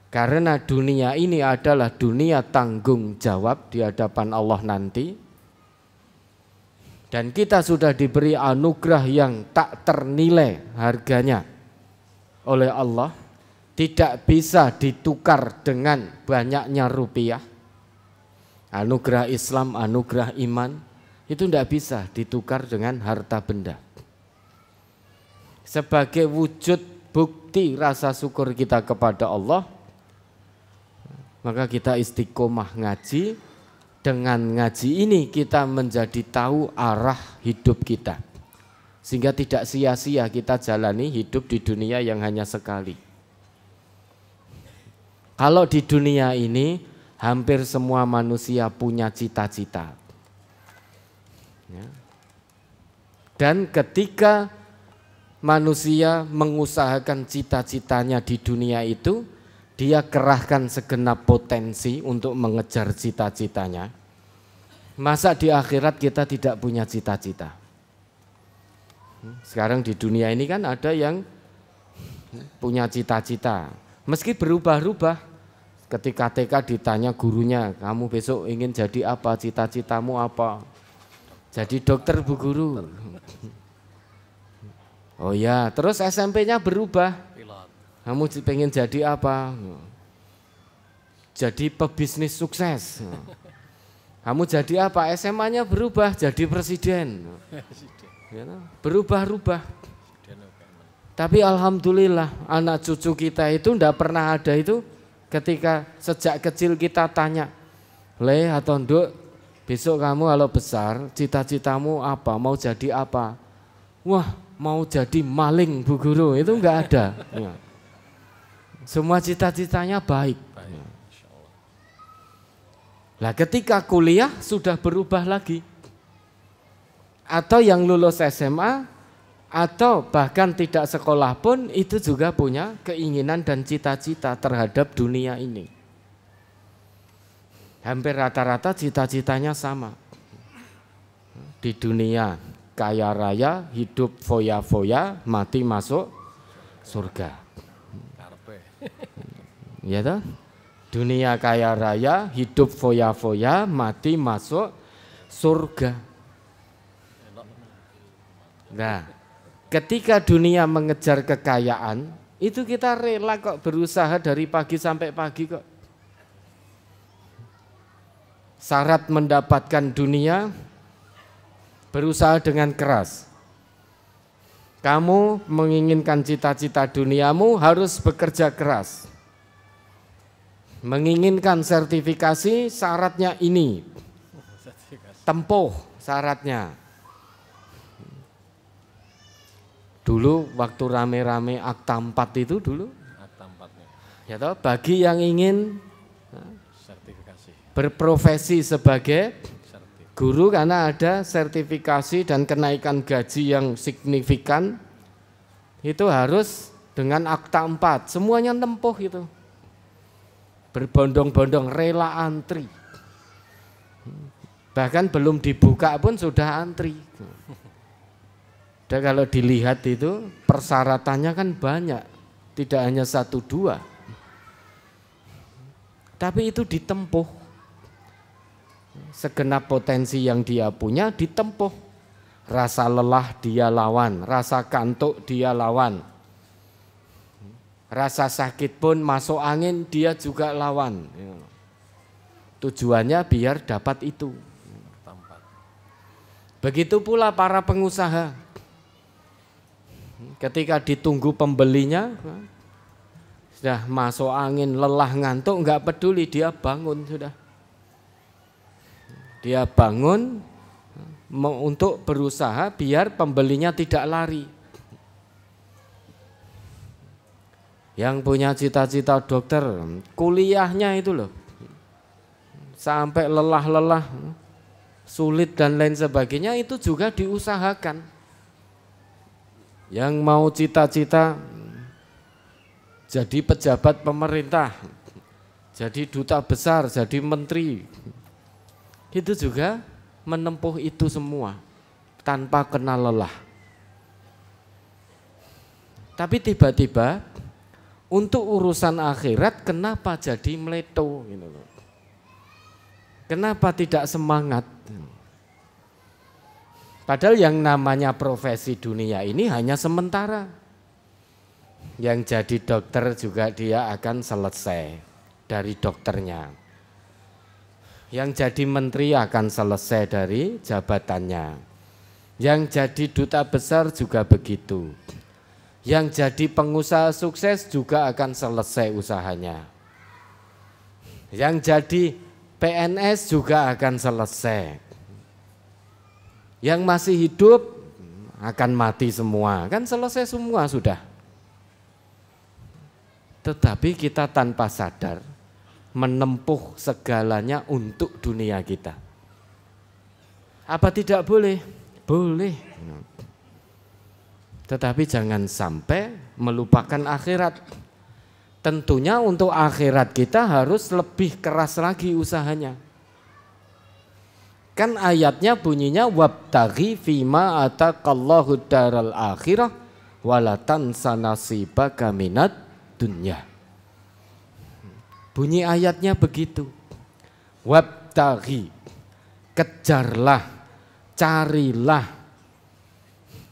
karena dunia ini adalah dunia tanggung jawab di hadapan Allah nanti. Dan kita sudah diberi anugerah yang tak ternilai harganya oleh Allah. Tidak bisa ditukar dengan banyaknya rupiah. Anugerah Islam, anugerah iman, itu tidak bisa ditukar dengan harta benda. Sebagai wujud bukti rasa syukur kita kepada Allah, maka kita istiqomah ngaji. Dengan ngaji ini kita menjadi tahu arah hidup kita, sehingga tidak sia-sia kita jalani hidup di dunia yang hanya sekali. Kalau di dunia ini hampir semua manusia punya cita-cita. Dan ketika manusia mengusahakan cita-citanya di dunia itu, dia kerahkan segenap potensi untuk mengejar cita-citanya. Masa di akhirat kita tidak punya cita-cita? Sekarang di dunia ini kan ada yang punya cita-cita, meski berubah-ubah. Ketika TK ditanya gurunya, kamu besok ingin jadi apa, cita-citamu apa? Jadi dokter Bu Guru. Oh ya, terus SMP-nya berubah. Kamu pengen jadi apa? Jadi pebisnis sukses. Kamu jadi apa? SMA-nya berubah jadi presiden. Berubah-ubah. Tapi alhamdulillah anak cucu kita itu tidak pernah ada itu ketika sejak kecil kita tanya, Le atau Nduk, besok kamu kalau besar cita-citamu apa? Mau jadi apa? Wah, mau jadi maling Bu Guru. Itu enggak ada. Semua cita-citanya baik. Nah, ketika kuliah sudah berubah lagi. Atau yang lulus SMA atau bahkan tidak sekolah pun itu juga punya keinginan dan cita-cita terhadap dunia ini. Hampir rata-rata cita-citanya sama. Di dunia kaya raya, hidup foya-foya, mati masuk surga. Ya toh? Dunia kaya raya, hidup foya-foya, mati masuk surga. Nah, ketika dunia mengejar kekayaan, itu kita rela kok berusaha dari pagi sampai pagi kok. Syarat mendapatkan dunia, berusaha dengan keras. Kamu menginginkan cita-cita duniamu harus bekerja keras. Menginginkan sertifikasi syaratnya ini. Tempuh syaratnya. Dulu waktu rame-rame Akta 4 itu dulu. Akta 4 ya toh, bagi yang ingin sertifikasi. Berprofesi sebagai guru karena ada sertifikasi dan kenaikan gaji yang signifikan, itu harus dengan Akta 4, semuanya tempuh itu. Berbondong-bondong rela antri. Bahkan belum dibuka pun sudah antri. Dan kalau dilihat itu persyaratannya kan banyak, tidak hanya 1-2. Tapi itu ditempuh. Segenap potensi yang dia punya ditempuh. Rasa lelah dia lawan, rasa kantuk dia lawan. Rasa sakit pun masuk angin dia juga lawan. Tujuannya biar dapat itu. Begitu pula para pengusaha. Ketika ditunggu pembelinya, sudah masuk angin, lelah, ngantuk, enggak peduli, dia bangun sudah. Dia bangun untuk berusaha biar pembelinya tidak lari. Yang punya cita-cita dokter, kuliahnya itu loh, sampai lelah-lelah, sulit dan lain sebagainya, itu juga diusahakan. Yang mau cita-cita jadi pejabat pemerintah, jadi duta besar, jadi menteri, itu juga menempuh itu semua tanpa kenal lelah. Tapi tiba-tiba untuk urusan akhirat kenapa jadi meleto gitu loh. Kenapa tidak semangat? Padahal yang namanya profesi dunia ini hanya sementara. Yang jadi dokter juga dia akan selesai dari dokternya. Yang jadi menteri akan selesai dari jabatannya. Yang jadi duta besar juga begitu. Yang jadi pengusaha sukses juga akan selesai usahanya. Yang jadi PNS juga akan selesai. Yang masih hidup akan mati semua, kan selesai semua sudah. Tetapi kita tanpa sadar menempuh segalanya untuk dunia kita. Apa tidak boleh? Boleh. Tetapi jangan sampai melupakan akhirat. Tentunya untuk akhirat kita harus lebih keras lagi usahanya. Kan ayatnya bunyinya wabtaghi fima ataqallahu daral akhirah wala tansa nasibaka minad dunya. Bunyi ayatnya begitu. Wabtaghi, kejarlah, carilah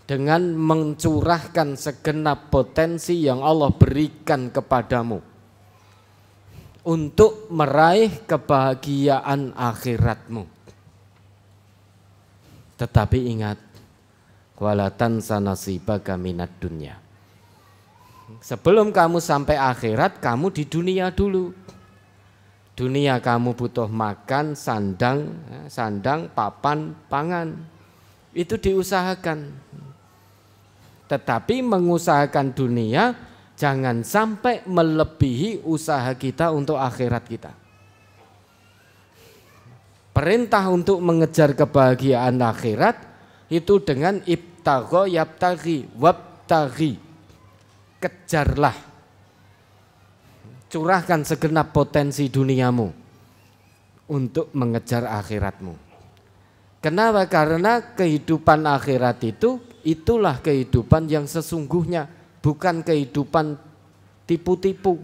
dengan mencurahkan segenap potensi yang Allah berikan kepadamu untuk meraih kebahagiaan akhiratmu. Tetapi ingat, wala tansa nasibaka minad dunya. Sebelum kamu sampai akhirat, kamu di dunia dulu. Dunia kamu butuh makan, sandang, papan, pangan. Itu diusahakan. Tetapi mengusahakan dunia jangan sampai melebihi usaha kita untuk akhirat kita. Perintah untuk mengejar kebahagiaan akhirat itu dengan ibtagha yabtaghi wabtaghi. Kejarlah. Curahkan segenap potensi duniamu untuk mengejar akhiratmu. Kenapa? Karena kehidupan akhirat itulah kehidupan yang sesungguhnya, bukan kehidupan tipu-tipu.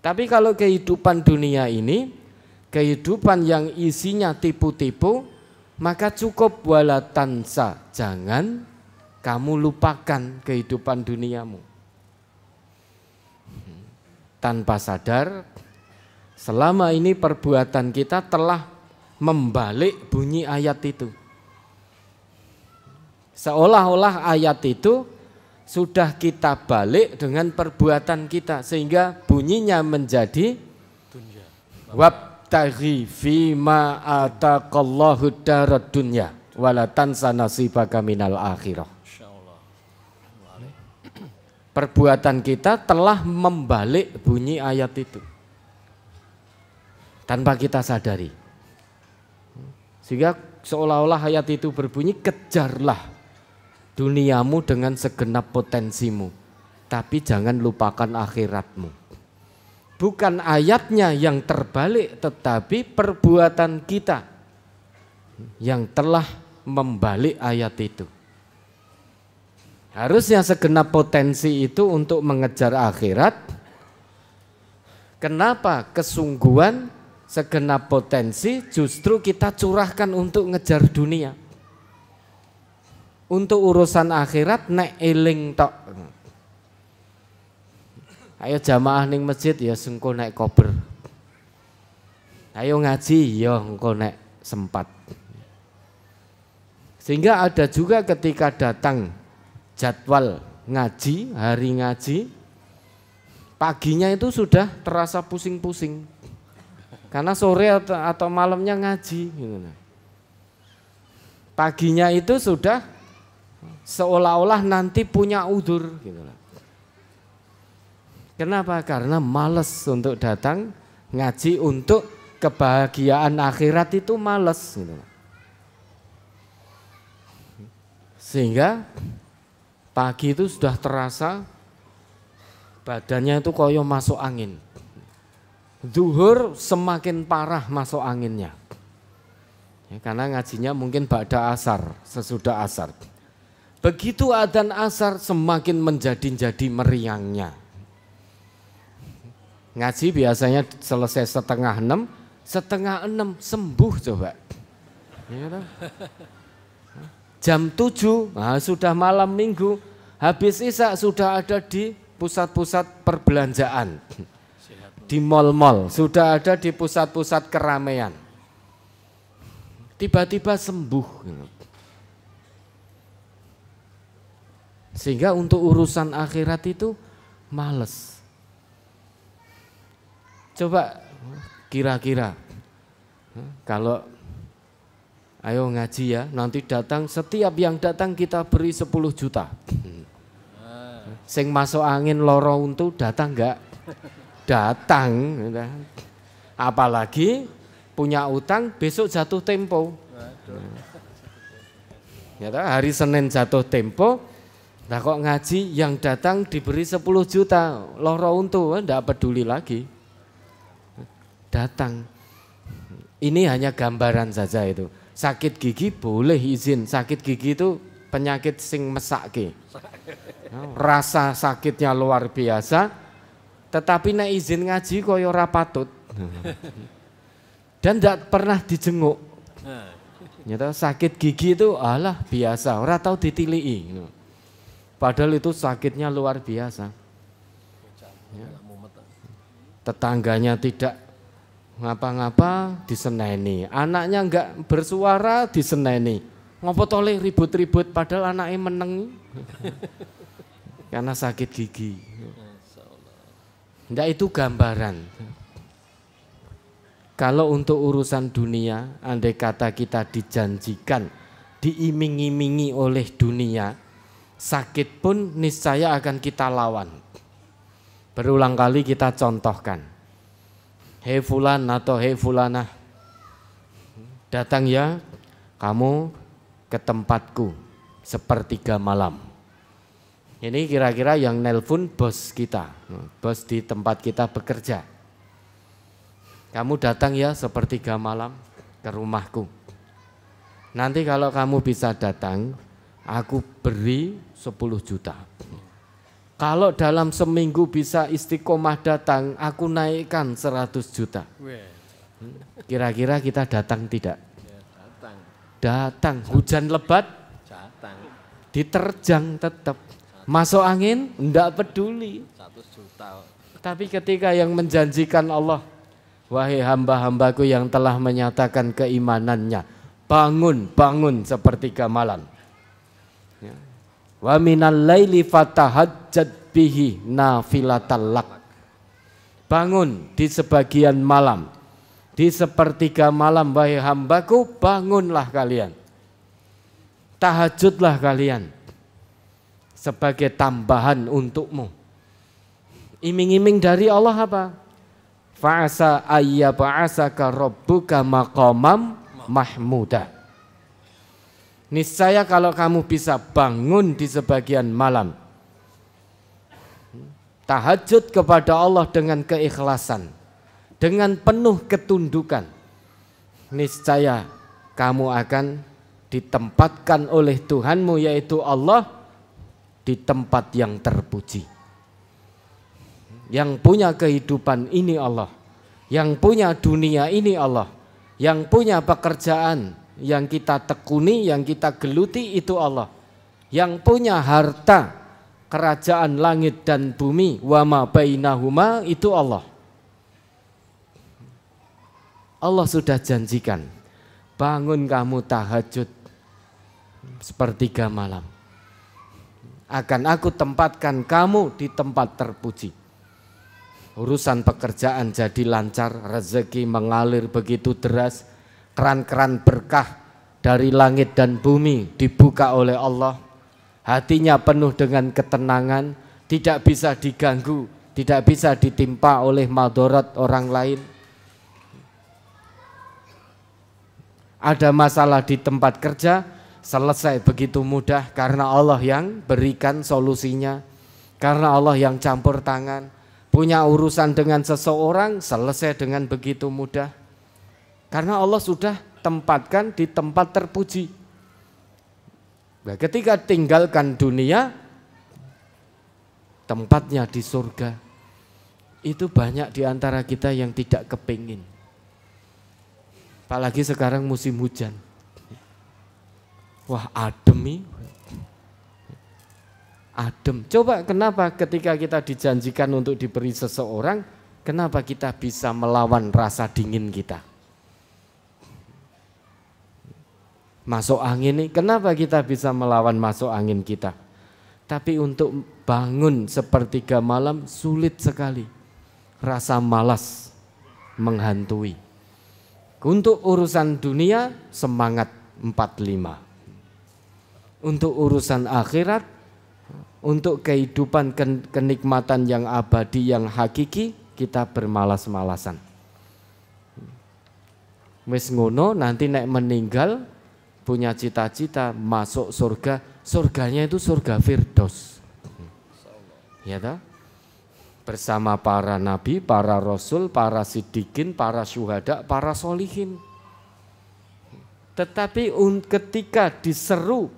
Tapi kalau kehidupan dunia ini, kehidupan yang isinya tipu-tipu, maka cukup wala tansa, jangan kamu lupakan kehidupan duniamu. Tanpa sadar, selama ini perbuatan kita telah membalik bunyi ayat itu. Seolah-olah ayat itu sudah kita balik dengan perbuatan kita, sehingga bunyinya menjadi wabtaghi fima ataqallahu darad dunya wala tansa nasibaka minal akhirah. Perbuatan kita telah membalik bunyi ayat itu tanpa kita sadari, sehingga seolah-olah ayat itu berbunyi, kejarlah duniamu dengan segenap potensimu, tapi jangan lupakan akhiratmu. Bukan ayatnya yang terbalik, tetapi perbuatan kita yang telah membalik ayat itu. Harusnya segenap potensi itu untuk mengejar akhirat. Kenapa kesungguhan segenap potensi justru kita curahkan untuk ngejar dunia? Untuk urusan akhirat nek eling tok. Ayo jamaah ning masjid ya sengko nek kober. Ayo ngaji ya engko nek sempat. Sehingga ada juga ketika datang jadwal ngaji, hari ngaji, paginya itu sudah terasa pusing-pusing karena sore atau malamnya ngaji. Paginya itu sudah seolah-olah nanti punya udzur. Kenapa? Karena malas untuk datang ngaji, untuk kebahagiaan akhirat itu malas. Sehingga pagi itu sudah terasa badannya itu koyo masuk angin. Zuhur semakin parah masuk anginnya. Ya, karena ngajinya mungkin ba'da asar, sesudah asar. Begitu adzan asar semakin menjadi meriangnya. Ngaji biasanya selesai setengah 6 sembuh coba. Ya, jam 7 sudah malam minggu, habis isya sudah ada di pusat-pusat perbelanjaan, di mal-mal, sudah ada di pusat-pusat keramaian. Tiba-tiba sembuh. Sehingga untuk urusan akhirat itu males. Coba kira-kira kalau ayo ngaji ya, nanti datang, setiap yang datang kita beri 10 juta. Sing masuk angin loro untu datang enggak? Datang. Apalagi punya utang besok jatuh tempo. Ya, hari Senin jatuh tempo, nah kok ngaji yang datang diberi 10 juta, loro untu, enggak peduli lagi. Datang. Ini hanya gambaran saja itu. Sakit gigi boleh izin, sakit gigi itu penyakit sing mesake. Rasa sakitnya luar biasa, tetapi nek izin ngaji koyo ora patut. Dan tidak pernah dijenguk. Nyata sakit gigi itu alah biasa, ora tahu ditilii. Padahal itu sakitnya luar biasa. Tetangganya tidak ngapa-ngapa diseneni, anaknya enggak bersuara diseneni, ngopo toleh ribut-ribut padahal anaknya meneng karena sakit gigi. Enggak, itu gambaran. Kalau untuk urusan dunia, andai kata kita dijanjikan, diiming-imingi oleh dunia, sakit pun niscaya akan kita lawan. Berulang kali kita contohkan. Hei fulan atau hei fulanah, datang ya kamu ke tempatku sepertiga malam. Ini kira-kira yang nelpon bos kita, bos di tempat kita bekerja. Kamu datang ya sepertiga malam ke rumahku. Nanti kalau kamu bisa datang, aku beri 10 juta. Kalau dalam seminggu bisa istiqomah datang, aku naikkan 100 juta. Kira-kira kita datang tidak? Datang. Hujan lebat? Datang. Diterjang tetap. Masuk angin? Enggak peduli. 100 juta. Tapi ketika yang menjanjikan Allah, wahai hamba-hambaku yang telah menyatakan keimanannya, bangun, bangun sepertiga malam. Wa minal laili fatahajjat bihi nafilatal lak. Bangun di sebagian malam, di sepertiga malam, wahai hambaku, bangunlah kalian. Tahajudlah kalian sebagai tambahan untukmu. Iming-iming dari Allah apa? Fa'asa ayyaba'asaka rabbuka maqamam mahmudah. Niscaya kalau kamu bisa bangun di sebagian malam, tahajud kepada Allah dengan keikhlasan, dengan penuh ketundukan, niscaya kamu akan ditempatkan oleh Tuhanmu yaitu Allah di tempat yang terpuji. Yang punya kehidupan ini Allah, yang punya dunia ini Allah, yang punya pekerjaan yang kita tekuni, yang kita geluti itu Allah, yang punya harta kerajaan langit dan bumi wa ma bainahuma itu Allah. Allah sudah janjikan, bangun kamu tahajud sepertiga malam, akan aku tempatkan kamu di tempat terpuji. Urusan pekerjaan jadi lancar, rezeki mengalir begitu deras, keran-keran berkah dari langit dan bumi dibuka oleh Allah. Hatinya penuh dengan ketenangan, tidak bisa diganggu, tidak bisa ditimpa oleh madharat orang lain. Ada masalah di tempat kerja, selesai begitu mudah karena Allah yang berikan solusinya, karena Allah yang campur tangan. Punya urusan dengan seseorang, selesai dengan begitu mudah. Karena Allah sudah tempatkan di tempat terpuji. Nah, ketika tinggalkan dunia, tempatnya di surga. Itu banyak di antara kita yang tidak kepingin. Apalagi sekarang musim hujan. Wah, adem. Adem. Coba kenapa ketika kita dijanjikan untuk diberi seseorang, kenapa kita bisa melawan rasa dingin kita? Masuk angin nih, kenapa kita bisa melawan masuk angin kita? Tapi untuk bangun sepertiga malam sulit sekali. Rasa malas menghantui. Untuk urusan dunia semangat 45. Untuk urusan akhirat, untuk kehidupan kenikmatan yang abadi, yang hakiki, kita bermalas-malasan. Wis ngono nanti nek meninggal punya cita-cita masuk surga, surganya itu surga Firdaus. Ya toh? Bersama para nabi, para rasul, para siddiqin, para syuhada, para solihin. Tetapi ketika diseru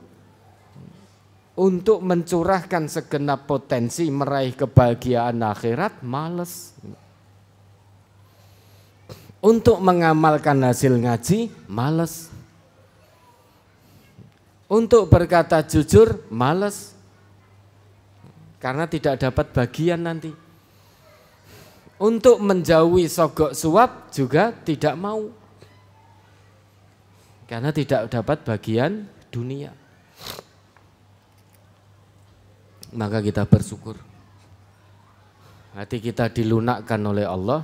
untuk mencurahkan segenap potensi meraih kebahagiaan akhirat, males. Untuk mengamalkan hasil ngaji, males. Untuk berkata jujur, males. Karena tidak dapat bagian nanti. Untuk menjauhi sogok suap juga tidak mau. Karena tidak dapat bagian dunia. Maka kita bersyukur. Hati kita dilunakkan oleh Allah.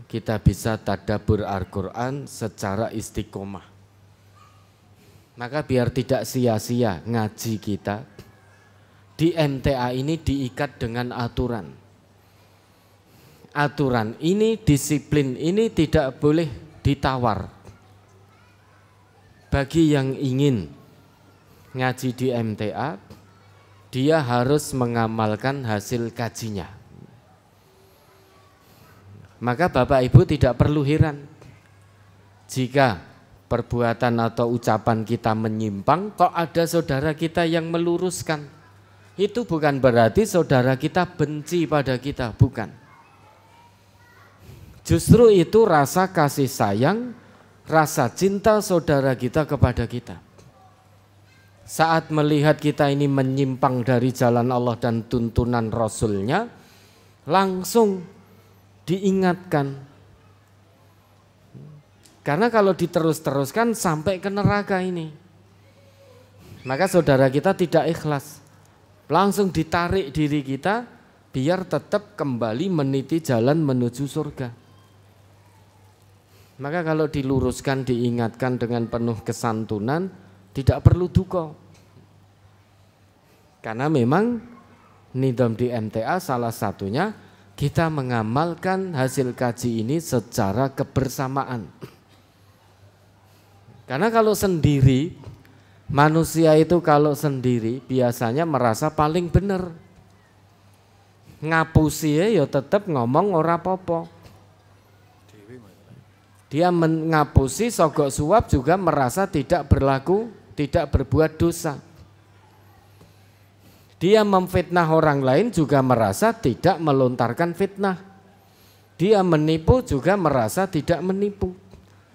Kita bisa tadabbur Al-Quran secara istiqomah. Maka biar tidak sia-sia ngaji kita, di MTA ini diikat dengan aturan. Aturan ini, disiplin ini tidak boleh ditawar. Bagi yang ingin ngaji di MTA, dia harus mengamalkan hasil kajinya. Maka Bapak Ibu tidak perlu heran jika perbuatan atau ucapan kita menyimpang, kok ada saudara kita yang meluruskan. Itu bukan berarti saudara kita benci pada kita, bukan. Justru itu rasa kasih sayang, rasa cinta saudara kita kepada kita. Saat melihat kita ini menyimpang dari jalan Allah dan tuntunan Rasul-Nya, langsung diingatkan. Karena kalau diterus-teruskan sampai ke neraka ini, maka saudara kita tidak ikhlas. Langsung ditarik diri kita biar tetap kembali meniti jalan menuju surga. Maka kalau diluruskan, diingatkan dengan penuh kesantunan, tidak perlu duka. Karena memang nidam di MTA salah satunya kita mengamalkan hasil kaji ini secara kebersamaan. Karena kalau sendiri, manusia itu kalau sendiri biasanya merasa paling benar. Ngapusi ya tetap ngomong ora apa-apa. Dia mengapusi sogok suap juga merasa tidak berlaku, tidak berbuat dosa. Dia memfitnah orang lain juga merasa tidak melontarkan fitnah. Dia menipu juga merasa tidak menipu.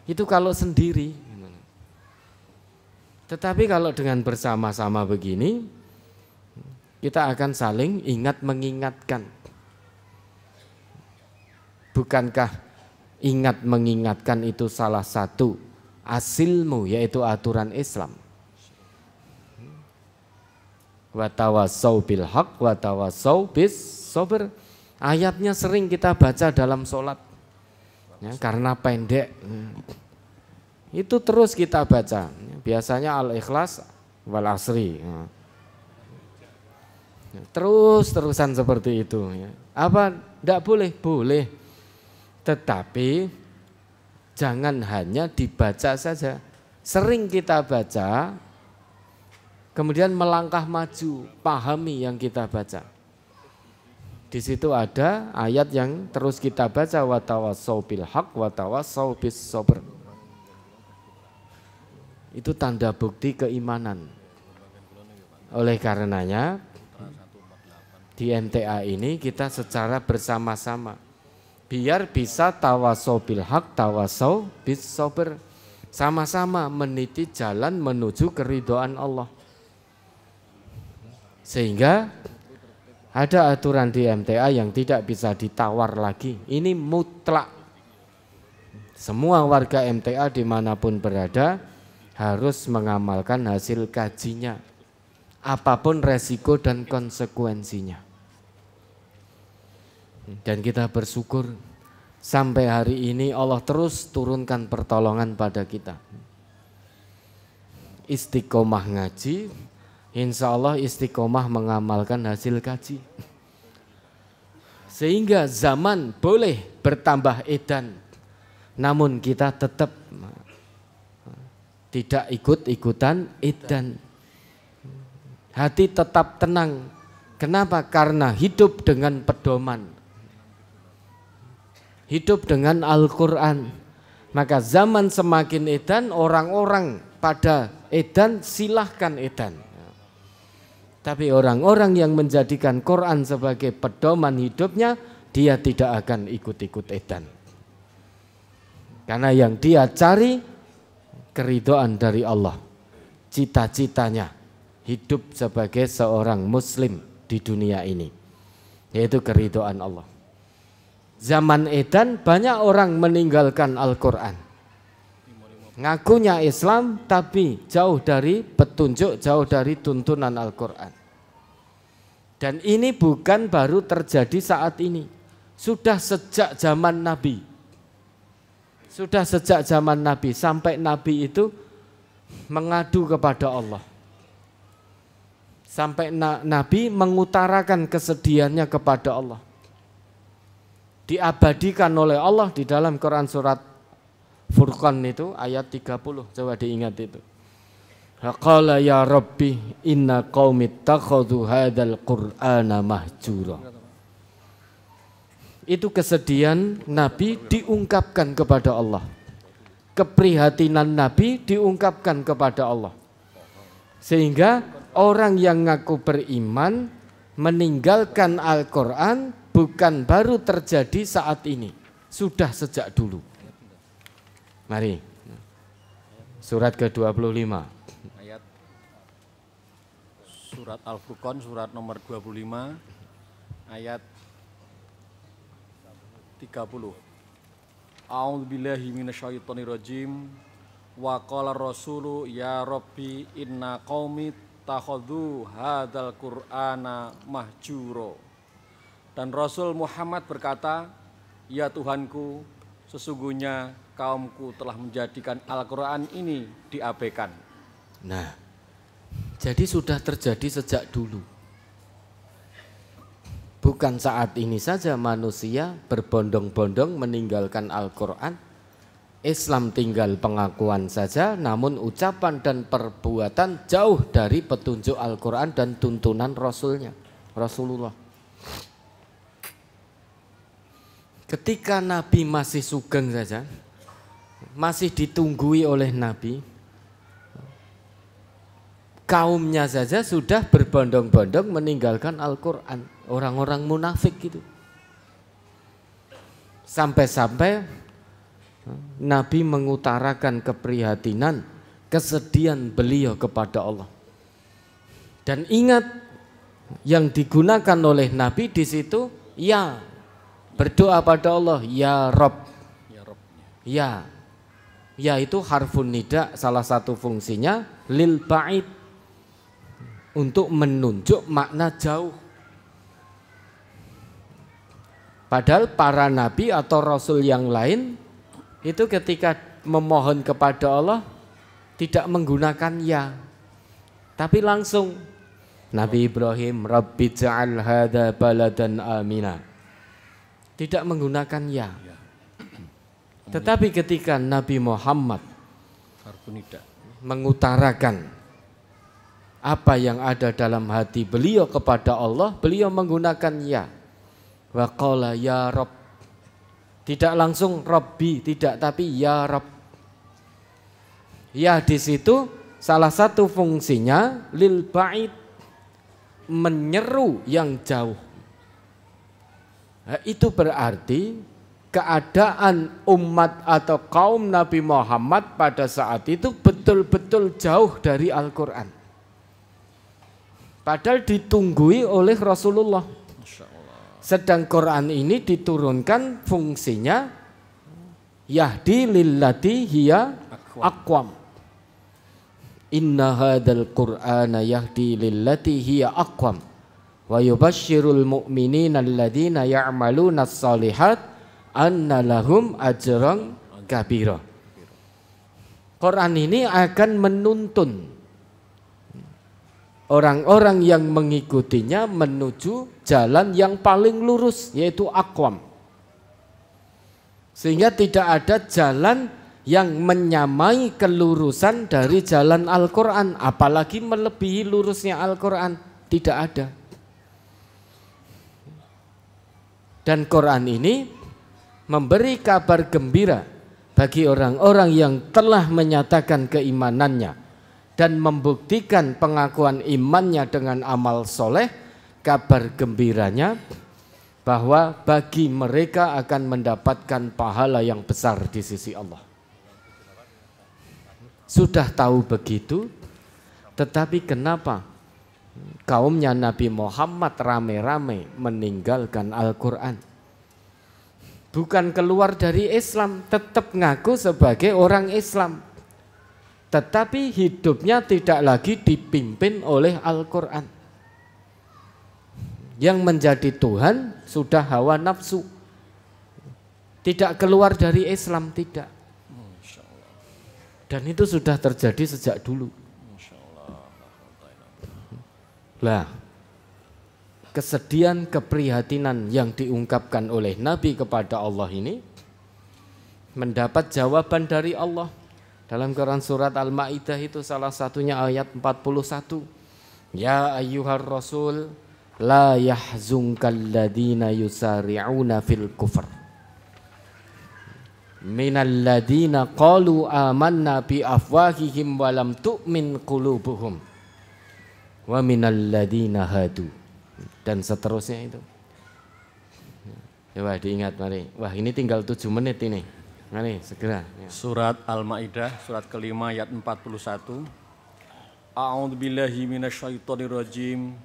Itu kalau sendiri. Tetapi kalau dengan bersama-sama begini, kita akan saling ingat mengingatkan. Bukankah ingat mengingatkan itu salah satu asilmu, yaitu aturan Islam. Wa tawassau bil haq wa tawassau bis sabr. Ayatnya sering kita baca dalam sholat ya, karena pendek. Itu terus kita baca. Biasanya Al-Ikhlas wal Asri. Terus-terusan seperti itu ya. Apa? Tidak boleh? Boleh. Tetapi jangan hanya dibaca saja. Sering kita baca, kemudian melangkah maju, pahami yang kita baca. Di situ ada ayat yang terus kita baca, wa tawassau bil haq wa tawassau bis sabr. Itu tanda bukti keimanan. Oleh karenanya di MTA ini kita secara bersama-sama biar bisa tawasau bil haq, tawasau bis sabr, sama-sama meniti jalan menuju keridhaan Allah. Sehingga ada aturan di MTA yang tidak bisa ditawar lagi. Ini mutlak. Semua warga MTA dimanapun berada harus mengamalkan hasil kajinya, apapun resiko dan konsekuensinya. Dan kita bersyukur sampai hari ini Allah terus turunkan pertolongan pada kita. Istiqomah ngaji, insya Allah istiqomah mengamalkan hasil kaji. Sehingga zaman boleh bertambah edan, namun kita tetap tidak ikut-ikutan edan. Hati tetap tenang. Kenapa? Karena hidup dengan pedoman. Hidup dengan Al-Quran. Maka zaman semakin edan, orang-orang pada edan, silahkan edan. Tapi orang-orang yang menjadikan Quran sebagai pedoman hidupnya, dia tidak akan ikut-ikut edan. Karena yang dia cari keridhaan dari Allah. Cita-citanya hidup sebagai seorang muslim di dunia ini, yaitu keridhaan Allah. Zaman edan banyak orang meninggalkan Al-Quran, ngakunya Islam tapi jauh dari petunjuk, jauh dari tuntunan Al-Quran. Dan ini bukan baru terjadi saat ini, sudah sejak zaman Nabi. Sudah sejak zaman Nabi, sampai Nabi itu mengadu kepada Allah. Sampai Nabi mengutarakan kesedihannya kepada Allah. Diabadikan oleh Allah di dalam Quran surat Furqan itu ayat 30. Coba diingat itu. Qala ya Rabbi inna qaumi ittakhadhu hadzal Qur'ana mahjura. itu kesedihan Nabi diungkapkan kepada Allah. Keprihatinan Nabi diungkapkan kepada Allah. Sehingga orang yang ngaku beriman meninggalkan Al-Quran bukan baru terjadi saat ini, sudah sejak dulu. Mari, surat ke-25. Ayat surat Al-Furqan, surat nomor 25, ayat 30. A'udzubillahi minasyaitonirrajim. Wa qala rasulu ya rabbi inna qaumi takhadhu hadzal qur'ana mahjuro. Dan Rasul Muhammad berkata, ya Tuhanku, sesungguhnya kaumku telah menjadikan Al-Qur'an ini diabaikan. Nah, jadi sudah terjadi sejak dulu. Bukan saat ini saja manusia berbondong-bondong meninggalkan Al-Quran. Islam tinggal pengakuan saja, namun ucapan dan perbuatan jauh dari petunjuk Al-Quran dan tuntunan Rasulullah. Ketika Nabi masih sugeng saja, masih ditunggui oleh Nabi, kaumnya saja sudah berbondong-bondong meninggalkan Al-Quran. Orang-orang munafik gitu. Sampai-sampai Nabi mengutarakan keprihatinan, kesedihan beliau kepada Allah. Dan ingat, yang digunakan oleh Nabi di situ, ya, berdoa pada Allah, ya Rob. Ya, ya itu harfun nida, salah satu fungsinya lil ba'id, untuk menunjuk makna jauh. Padahal para nabi atau rasul yang lain itu ketika memohon kepada Allah tidak menggunakan ya, tapi langsung Nabi Ibrahim, Rabbi ja'al hadza baladan amina, tidak menggunakan ya. Tetapi ketika Nabi Muhammad mengutarakan apa yang ada dalam hati beliau kepada Allah, beliau menggunakan ya. Wa qala ya Rabb. Tidak langsung Rabbi, tidak, tapi ya Rabb. Ya di situ salah satu fungsinya lil ba'id, menyeru yang jauh. Nah, itu berarti keadaan umat atau kaum Nabi Muhammad pada saat itu betul-betul jauh dari Al-Quran. Padahal ditunggui oleh Rasulullah. Sedang Quran ini diturunkan fungsinya yahdi lillati hiya aqwam. Inna hadzal qur'ana yahdi lillati hiya aqwam wa yubashshirul mu'minina alladzina ya'maluna as-shalihat anna lahum ajran kabira. Quran ini akan menuntun orang-orang yang mengikutinya menuju jalan yang paling lurus, yaitu aqwam. Sehingga tidak ada jalan yang menyamai kelurusan dari jalan Al-Quran, apalagi melebihi lurusnya Al-Quran, tidak ada. Dan Quran ini memberi kabar gembira bagi orang-orang yang telah menyatakan keimanannya dan membuktikan pengakuan imannya dengan amal soleh. Kabar gembiranya bahwa bagi mereka akan mendapatkan pahala yang besar di sisi Allah. Sudah tahu begitu, tetapi kenapa kaumnya Nabi Muhammad rame-rame meninggalkan Al-Quran? Bukan keluar dari Islam, tetap ngaku sebagai orang Islam, tetapi hidupnya tidak lagi dipimpin oleh Al-Quran. Yang menjadi Tuhan sudah hawa nafsu, tidak keluar dari Islam, tidak. Dan itu sudah terjadi sejak dulu. Lah, kesedihan, keprihatinan yang diungkapkan oleh Nabi kepada Allah ini mendapat jawaban dari Allah. Dalam Quran surat Al-Ma'idah itu salah satunya ayat 41. Ya ayyuhar rasul, la yahzunkal ladzina yusari'una fil kufr minal ladzina qalu amanna bi afwahihim wa lam tu'min qulubuhum wa minal ladzina hadu, dan seterusnya itu. Coba diingat mari. Wah, ini tinggal 7 menit ini. Mari segera. Surat Al-Maidah surat kelima ayat 41. A'udzubillahi minasyaitonirrajim.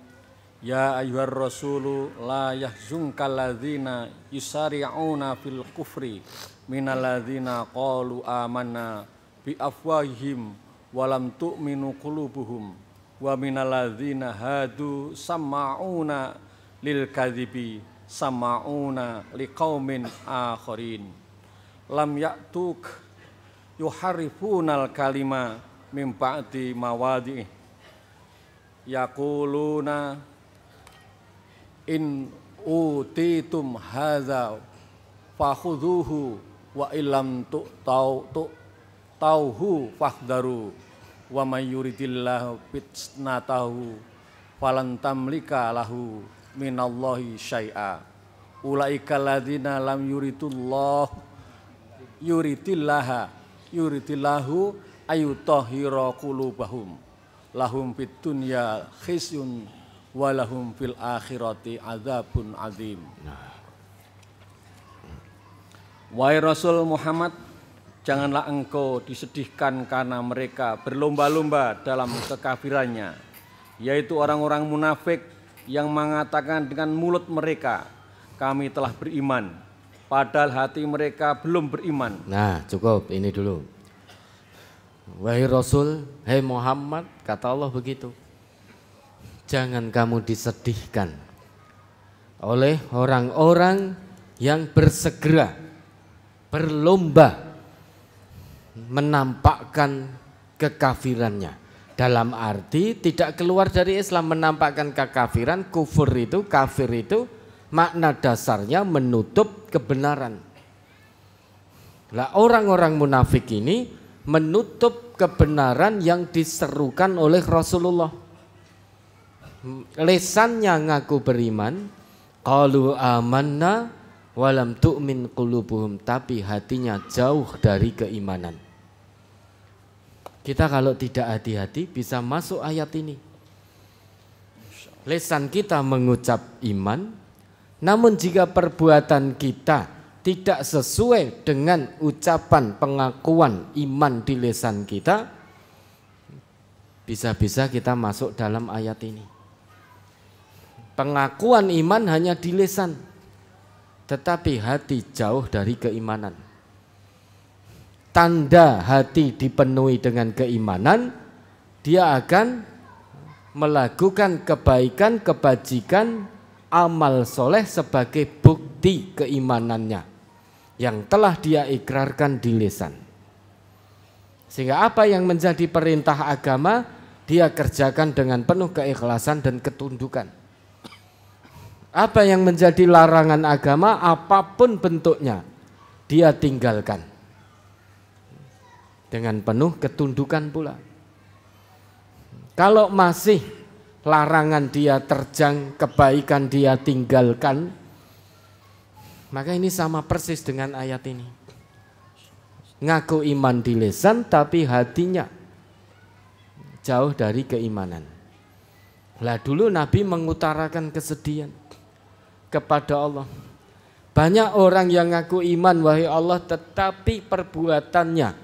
Ya ayyuhar rasulu la yahzunkal ladzina yusari'una fil kufri minal ladzina qalu amanna bi afwahihim wa lam tu'minu qulubuhum wa minal ladzina hadu sama'una lil kadzibi sama'una liqaumin akharin lam ya'tuk yuharifunal kalima mim ba'di mawadhi'i yaquluna in utitum hadza fakhudhuhu wa illam tauhu fahdharu wa may yuridillahu fitnatahu falan tamlika lahu minallahi syai'a ulaika alladzina lam yuridillahu ayutahhira qulubahum lahum fid dunya khizyun wa lahum fil akhirati adzabun azim. Wahai Rasul Muhammad, janganlah engkau disedihkan karena mereka berlomba-lomba dalam kekafirannya, yaitu orang-orang munafik yang mengatakan dengan mulut mereka, kami telah beriman, padahal hati mereka belum beriman. Nah, cukup ini dulu. Wahai Rasul, hai Muhammad, kata Allah begitu. Jangan kamu disedihkan oleh orang-orang yang bersegera berlomba menampakkan kekafirannya. Dalam arti tidak keluar dari Islam, menampakkan kekafiran. Kufur itu, kafir itu makna dasarnya menutup kebenaran. Lah orang-orang munafik ini menutup kebenaran yang diserukan oleh Rasulullah. Lesannya ngaku beriman, qalu amanna walam tu'min qulubuhum, tapi hatinya jauh dari keimanan. Kita kalau tidak hati-hati bisa masuk ayat ini. Lesan kita mengucap iman, namun jika perbuatan kita tidak sesuai dengan ucapan pengakuan iman di lesan kita, bisa-bisa kita masuk dalam ayat ini. Pengakuan iman hanya di lesan, tetapi hati jauh dari keimanan. Tanda hati dipenuhi dengan keimanan, dia akan melakukan kebaikan, kebajikan, amal soleh sebagai bukti keimanannya yang telah dia ikrarkan di lisan. Sehingga apa yang menjadi perintah agama dia kerjakan dengan penuh keikhlasan dan ketundukan. Apa yang menjadi larangan agama apapun bentuknya dia tinggalkan dengan penuh ketundukan pula. Kalau masih larangan dia terjang, kebaikan dia tinggalkan, maka ini sama persis dengan ayat ini. Ngaku iman di lisan tapi hatinya jauh dari keimanan. Lah dulu Nabi mengutarakan kesedihan kepada Allah. Banyak orang yang ngaku iman wahai Allah, tetapi perbuatannya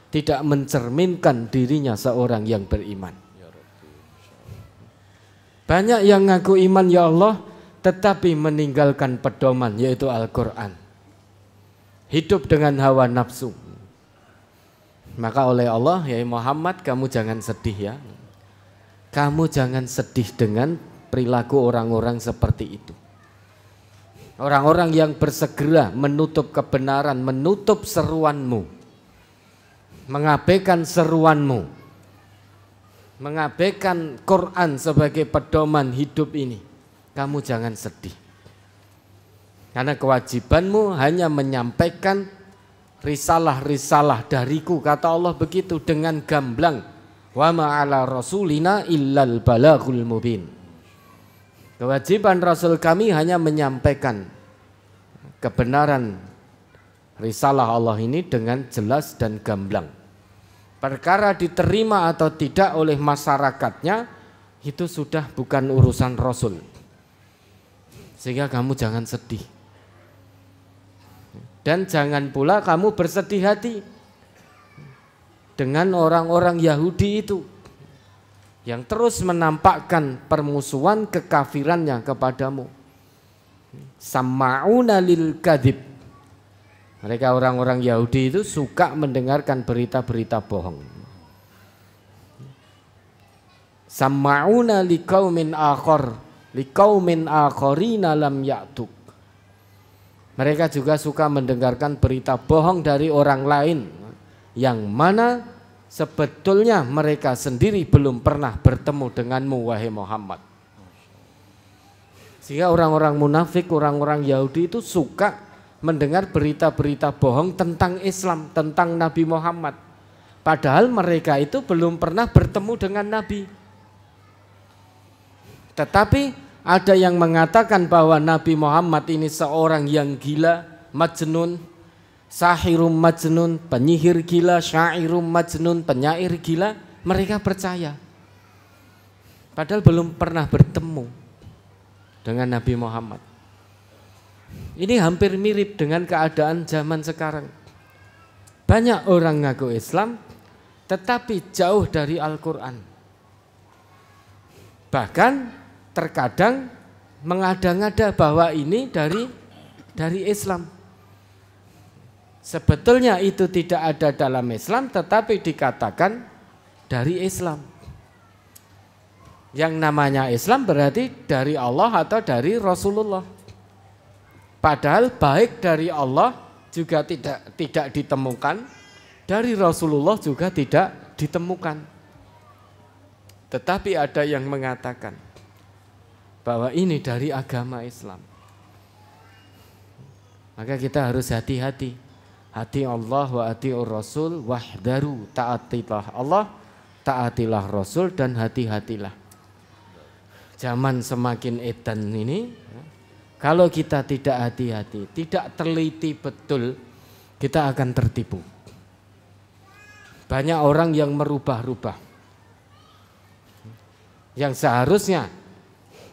tidak mencerminkan dirinya seorang yang beriman. Banyak yang ngaku iman ya Allah, tetapi meninggalkan pedoman yaitu Al-Quran. Hidup dengan hawa nafsu. Maka oleh Allah, ya Muhammad, kamu jangan sedih ya. Kamu jangan sedih dengan perilaku orang-orang seperti itu. Orang-orang yang bersegera menutup kebenaran, menutup seruanmu, mengabaikan seruanmu, mengabaikan Quran sebagai pedoman hidup ini. Kamu jangan sedih. Karena kewajibanmu hanya menyampaikan risalah-risalah dariku, kata Allah begitu dengan gamblang. Wa ma'ala rasulina illal balaghul mubin. Kewajiban Rasul kami hanya menyampaikan kebenaran risalah Allah ini dengan jelas dan gamblang. Perkara diterima atau tidak oleh masyarakatnya itu sudah bukan urusan Rasul. Sehingga kamu jangan sedih. Dan jangan pula kamu bersedih hati dengan orang-orang Yahudi itu yang terus menampakkan permusuhan kekafirannya kepadamu. Sama'una lil kadhib. Mereka orang-orang Yahudi itu suka mendengarkan berita-berita bohong. Sama'una liqaumin akharina lam ya'tuk. Mereka juga suka mendengarkan berita bohong dari orang lain yang mana sebetulnya mereka sendiri belum pernah bertemu denganmu wahai Muhammad. Sehingga orang-orang munafik, orang-orang Yahudi itu suka mendengar berita-berita bohong tentang Islam, tentang Nabi Muhammad. Padahal mereka itu belum pernah bertemu dengan Nabi. Tetapi ada yang mengatakan bahwa Nabi Muhammad ini seorang yang gila, majnun, sahirum majnun, penyihir gila, syairum majnun, penyair gila. Mereka percaya. Padahal belum pernah bertemu dengan Nabi Muhammad. Ini hampir mirip dengan keadaan zaman sekarang. Banyak orang ngaku Islam tetapi jauh dari Al-Quran. Bahkan terkadang mengada-ngada bahwa ini dari Islam. Sebetulnya itu tidak ada dalam Islam tetapi dikatakan dari Islam. Yang namanya Islam berarti dari Allah atau dari Rasulullah. Padahal baik dari Allah juga tidak ditemukan, dari Rasulullah juga tidak ditemukan. Tetapi ada yang mengatakan bahwa ini dari agama Islam. Maka kita harus hati-hati. Hati Allah wa hati'ur Rasul wahdaru, taatilah Allah, taatilah Rasul dan hati-hatilah. Zaman semakin edan ini, kalau kita tidak hati-hati, tidak teliti betul, kita akan tertipu. Banyak orang yang merubah-rubah. Yang seharusnya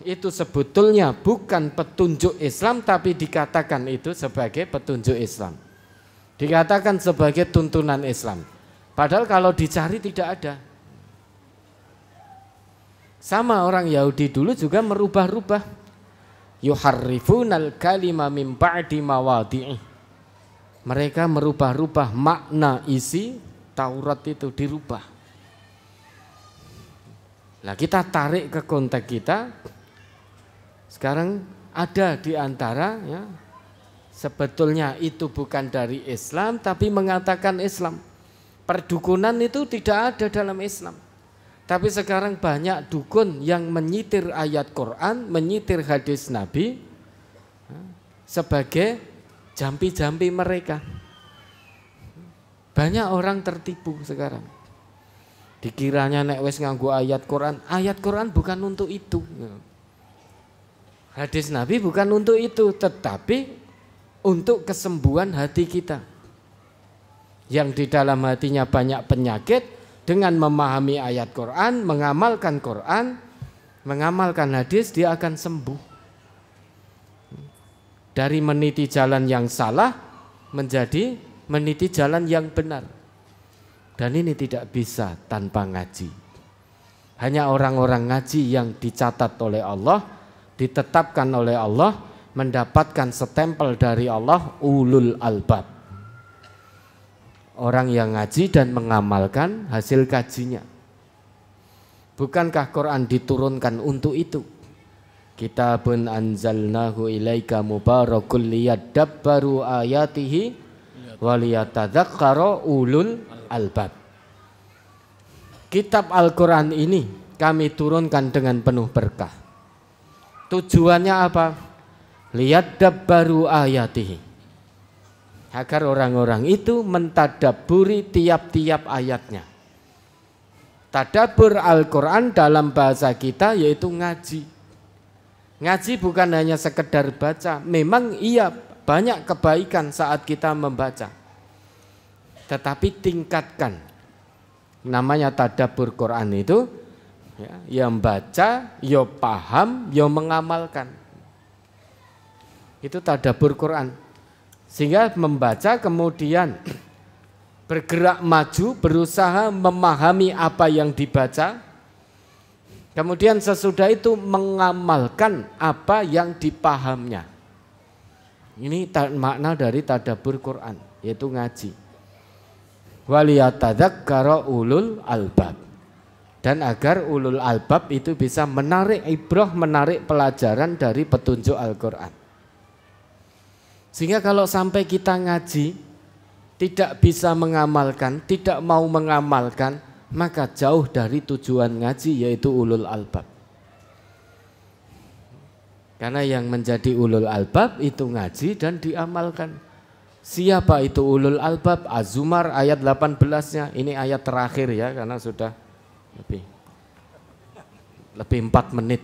itu sebetulnya bukan petunjuk Islam, tapi dikatakan itu sebagai petunjuk Islam. Dikatakan sebagai tuntunan Islam. Padahal kalau dicari tidak ada. Sama orang Yahudi dulu juga merubah-rubah. Yuharrifunal kalima min ba'di mawadhi'i. Mereka merubah-rubah makna isi Taurat itu dirubah. Nah, kita tarik ke konteks kita. Sekarang ada di antara ya, sebetulnya itu bukan dari Islam tapi mengatakan Islam. Perdukunan itu tidak ada dalam Islam. Tapi sekarang banyak dukun yang menyitir ayat Quran, menyitir hadis Nabi sebagai jampi-jampi mereka. Banyak orang tertipu sekarang. Dikiranya nek wis nganggo ayat Quran bukan untuk itu. Hadis Nabi bukan untuk itu, tetapi untuk kesembuhan hati kita. Yang di dalam hatinya banyak penyakit, dengan memahami ayat Quran, mengamalkan Quran, mengamalkan hadis, dia akan sembuh. Dari meniti jalan yang salah menjadi meniti jalan yang benar. Dan ini tidak bisa tanpa ngaji. Hanya orang-orang ngaji yang dicatat oleh Allah, ditetapkan oleh Allah, mendapatkan stempel dari Allah ulul albab. Orang yang ngaji dan mengamalkan hasil kajinya. Bukankah Quran diturunkan untuk itu? Kitabun anzalnahu ilaika mubarakul liyadabbaru ayatihi waliyatadzakkara ulul albab. Kitab Al-Quran ini kami turunkan dengan penuh berkah. Tujuannya apa? Liyadabbaru ayatihi. Agar orang-orang itu mentadabburi tiap-tiap ayatnya. Tadabbur Al-Quran dalam bahasa kita yaitu ngaji. Ngaji bukan hanya sekedar baca, memang iya banyak kebaikan saat kita membaca. Tetapi tingkatkan. Namanya tadabbur Quran itu ya, yang baca, yo paham, yo mengamalkan. Itu tadabbur Quran. Sehingga membaca kemudian bergerak maju, berusaha memahami apa yang dibaca. Kemudian sesudah itu mengamalkan apa yang dipahamnya. Ini makna dari tadabbur Quran, yaitu ngaji. Waliyatadzakkara ulul albab. Dan agar ulul albab itu bisa menarik ibrah, menarik pelajaran dari petunjuk Al-Quran. Sehingga kalau sampai kita ngaji tidak bisa mengamalkan, tidak mau mengamalkan, maka jauh dari tujuan ngaji, yaitu ulul albab. Karena yang menjadi ulul albab itu ngaji dan diamalkan. Siapa itu ulul albab? Az-Zumar ayat 18-nya. Ini ayat terakhir ya, karena sudah lebih 4 menit.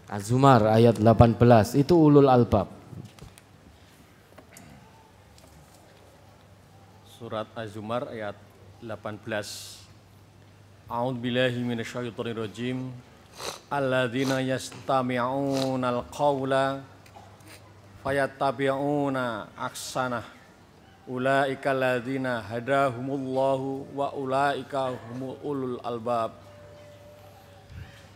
Az-Zumar ayat 18 itu ulul albab. Surat Az-Zumar ayat 18. A'udzubillahi minasyaitonir rajim. Alladzina yastami'unal qawla fayattabi'una ahsanah. Ulaika alladzina hadahumullahu wa ulaika humul ulul albab.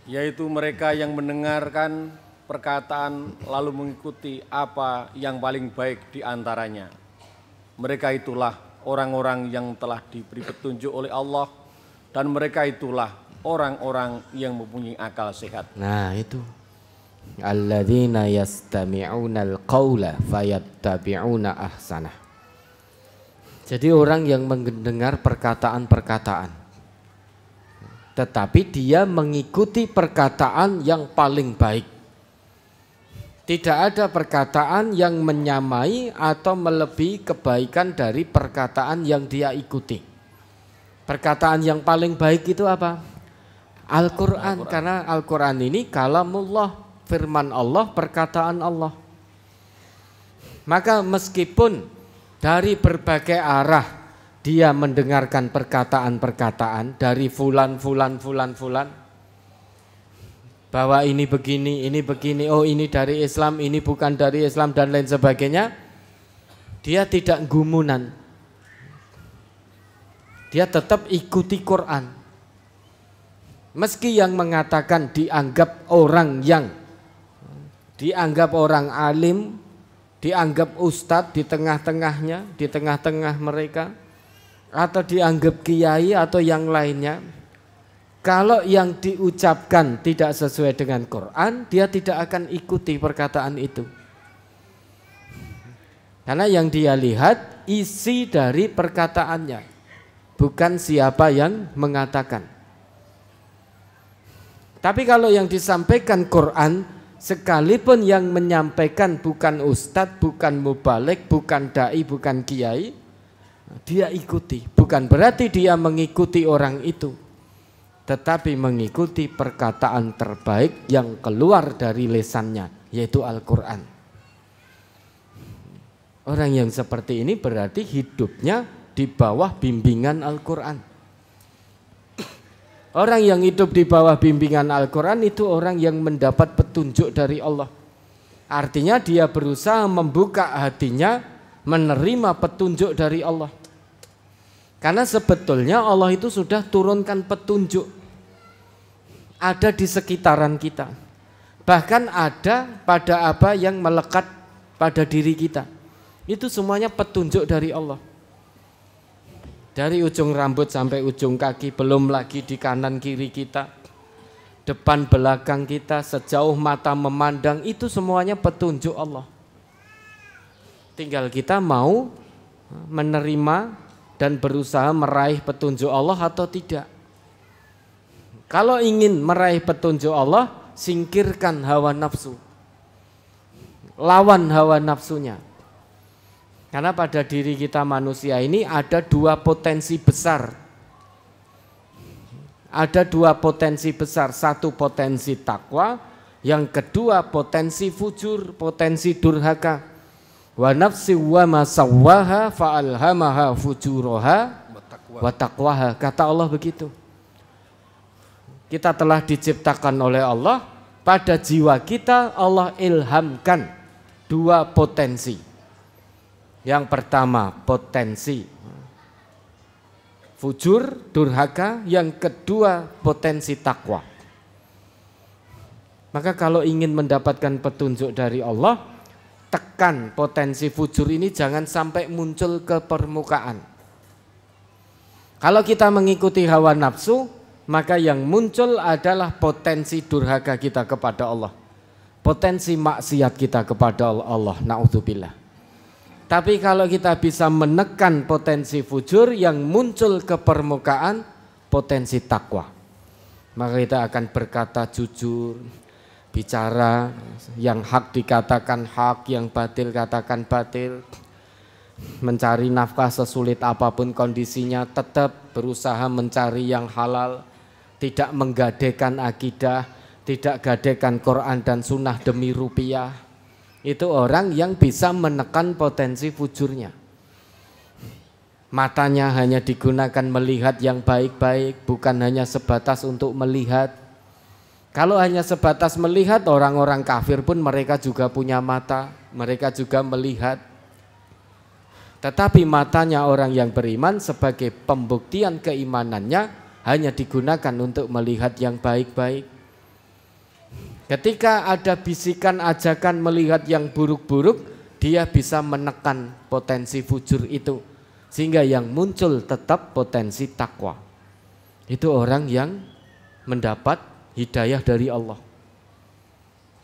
Yaitu mereka yang mendengarkan perkataan lalu mengikuti apa yang paling baik di antaranya. Mereka itulah orang-orang yang telah diberi petunjuk oleh Allah, dan mereka itulah orang-orang yang mempunyai akal sehat. Nah itu alladzina yastami'unal qawla fayattabi'una ahsanah. Jadi orang yang mendengar perkataan-perkataan, tetapi dia mengikuti perkataan yang paling baik. Tidak ada perkataan yang menyamai atau melebihi kebaikan dari perkataan yang dia ikuti. Perkataan yang paling baik itu apa? Al-Quran. Karena Al-Quran ini kalamullah, firman Allah, perkataan Allah. Maka meskipun dari berbagai arah dia mendengarkan perkataan-perkataan dari fulan, bahwa ini begini, oh ini dari Islam, ini bukan dari Islam dan lain sebagainya, dia tidak gumunan. Dia tetap ikuti Quran. Meski yang mengatakan dianggap orang alim, dianggap ustadz di tengah-tengahnya, di tengah-tengah mereka, atau dianggap kiai atau yang lainnya. Kalau yang diucapkan tidak sesuai dengan Quran, dia tidak akan ikuti perkataan itu. Karena yang dia lihat isi dari perkataannya, bukan siapa yang mengatakan. Tapi kalau yang disampaikan Quran, sekalipun yang menyampaikan bukan ustadz, bukan mubalik, bukan dai, bukan kiai, dia ikuti. Bukan berarti dia mengikuti orang itu, tetapi mengikuti perkataan terbaik yang keluar dari lisannya, yaitu Al-Quran. Orang yang seperti ini berarti hidupnya di bawah bimbingan Al-Quran. Orang yang hidup di bawah bimbingan Al-Quran itu orang yang mendapat petunjuk dari Allah. Artinya dia berusaha membuka hatinya menerima petunjuk dari Allah. Karena sebetulnya Allah itu sudah turunkan petunjuk, ada di sekitaran kita. Bahkan ada pada apa yang melekat pada diri kita. Itu semuanya petunjuk dari Allah. Dari ujung rambut sampai ujung kaki, belum lagi di kanan kiri kita, depan belakang kita, sejauh mata memandang, itu semuanya petunjuk Allah. Tinggal kita mau menerima dan berusaha meraih petunjuk Allah atau tidak. Kalau ingin meraih petunjuk Allah, singkirkan hawa nafsu, lawan hawa nafsunya. Karena pada diri kita manusia ini ada dua potensi besar. ada dua potensi besar, satu potensi takwa, yang kedua potensi fujur, potensi durhaka. Wa nafsi wa ma sawwaha fa'alhamaha fujuraha wa taqwaha. Kata Allah begitu. Kita telah diciptakan oleh Allah, pada jiwa kita Allah ilhamkan dua potensi. Yang pertama potensi fujur, durhaka, yang kedua potensi takwa. Maka kalau ingin mendapatkan petunjuk dari Allah, tekan potensi fujur ini jangan sampai muncul ke permukaan. Kalau kita mengikuti hawa nafsu, maka yang muncul adalah potensi durhaka kita kepada Allah, potensi maksiat kita kepada Allah, na'udzubillah. Tapi kalau kita bisa menekan potensi fujur, yang muncul ke permukaan potensi takwa, maka kita akan berkata jujur, bicara yang hak dikatakan hak, yang batil katakan batil, mencari nafkah sesulit apapun kondisinya tetap berusaha mencari yang halal, tidak menggadekan akidah, tidak gadekan Quran dan sunnah demi rupiah. Itu orang yang bisa menekan potensi fujurnya. Matanya hanya digunakan melihat yang baik-baik, bukan hanya sebatas untuk melihat. Kalau hanya sebatas melihat, orang-orang kafir pun mereka juga punya mata, mereka juga melihat. Tetapi matanya orang yang beriman sebagai pembuktian keimanannya hanya digunakan untuk melihat yang baik-baik. Ketika ada bisikan ajakan melihat yang buruk-buruk, dia bisa menekan potensi fujur itu, sehingga yang muncul tetap potensi takwa. Itu orang yang mendapat hidayah dari Allah.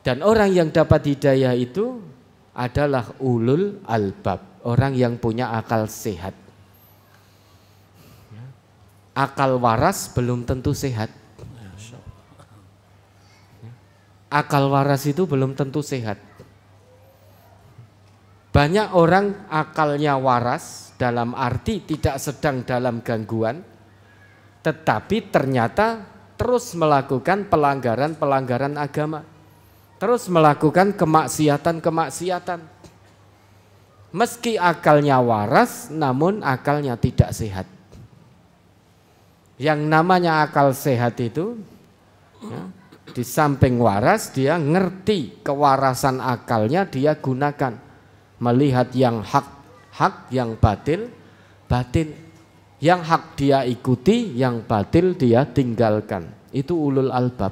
Dan orang yang dapat hidayah itu adalah ulul albab, orang yang punya akal sehat. Akal waras belum tentu sehat. Akal waras itu belum tentu sehat. Banyak orang akalnya waras dalam arti tidak sedang dalam gangguan, tetapi ternyata terus melakukan pelanggaran-pelanggaran agama, terus melakukan kemaksiatan-kemaksiatan. Meski akalnya waras, namun akalnya tidak sehat. Yang namanya akal sehat itu ya, di samping waras, dia ngerti kewarasan akalnya, dia gunakan melihat yang hak, yang batil. Yang hak dia ikuti, yang batil dia tinggalkan. Itu ulul albab.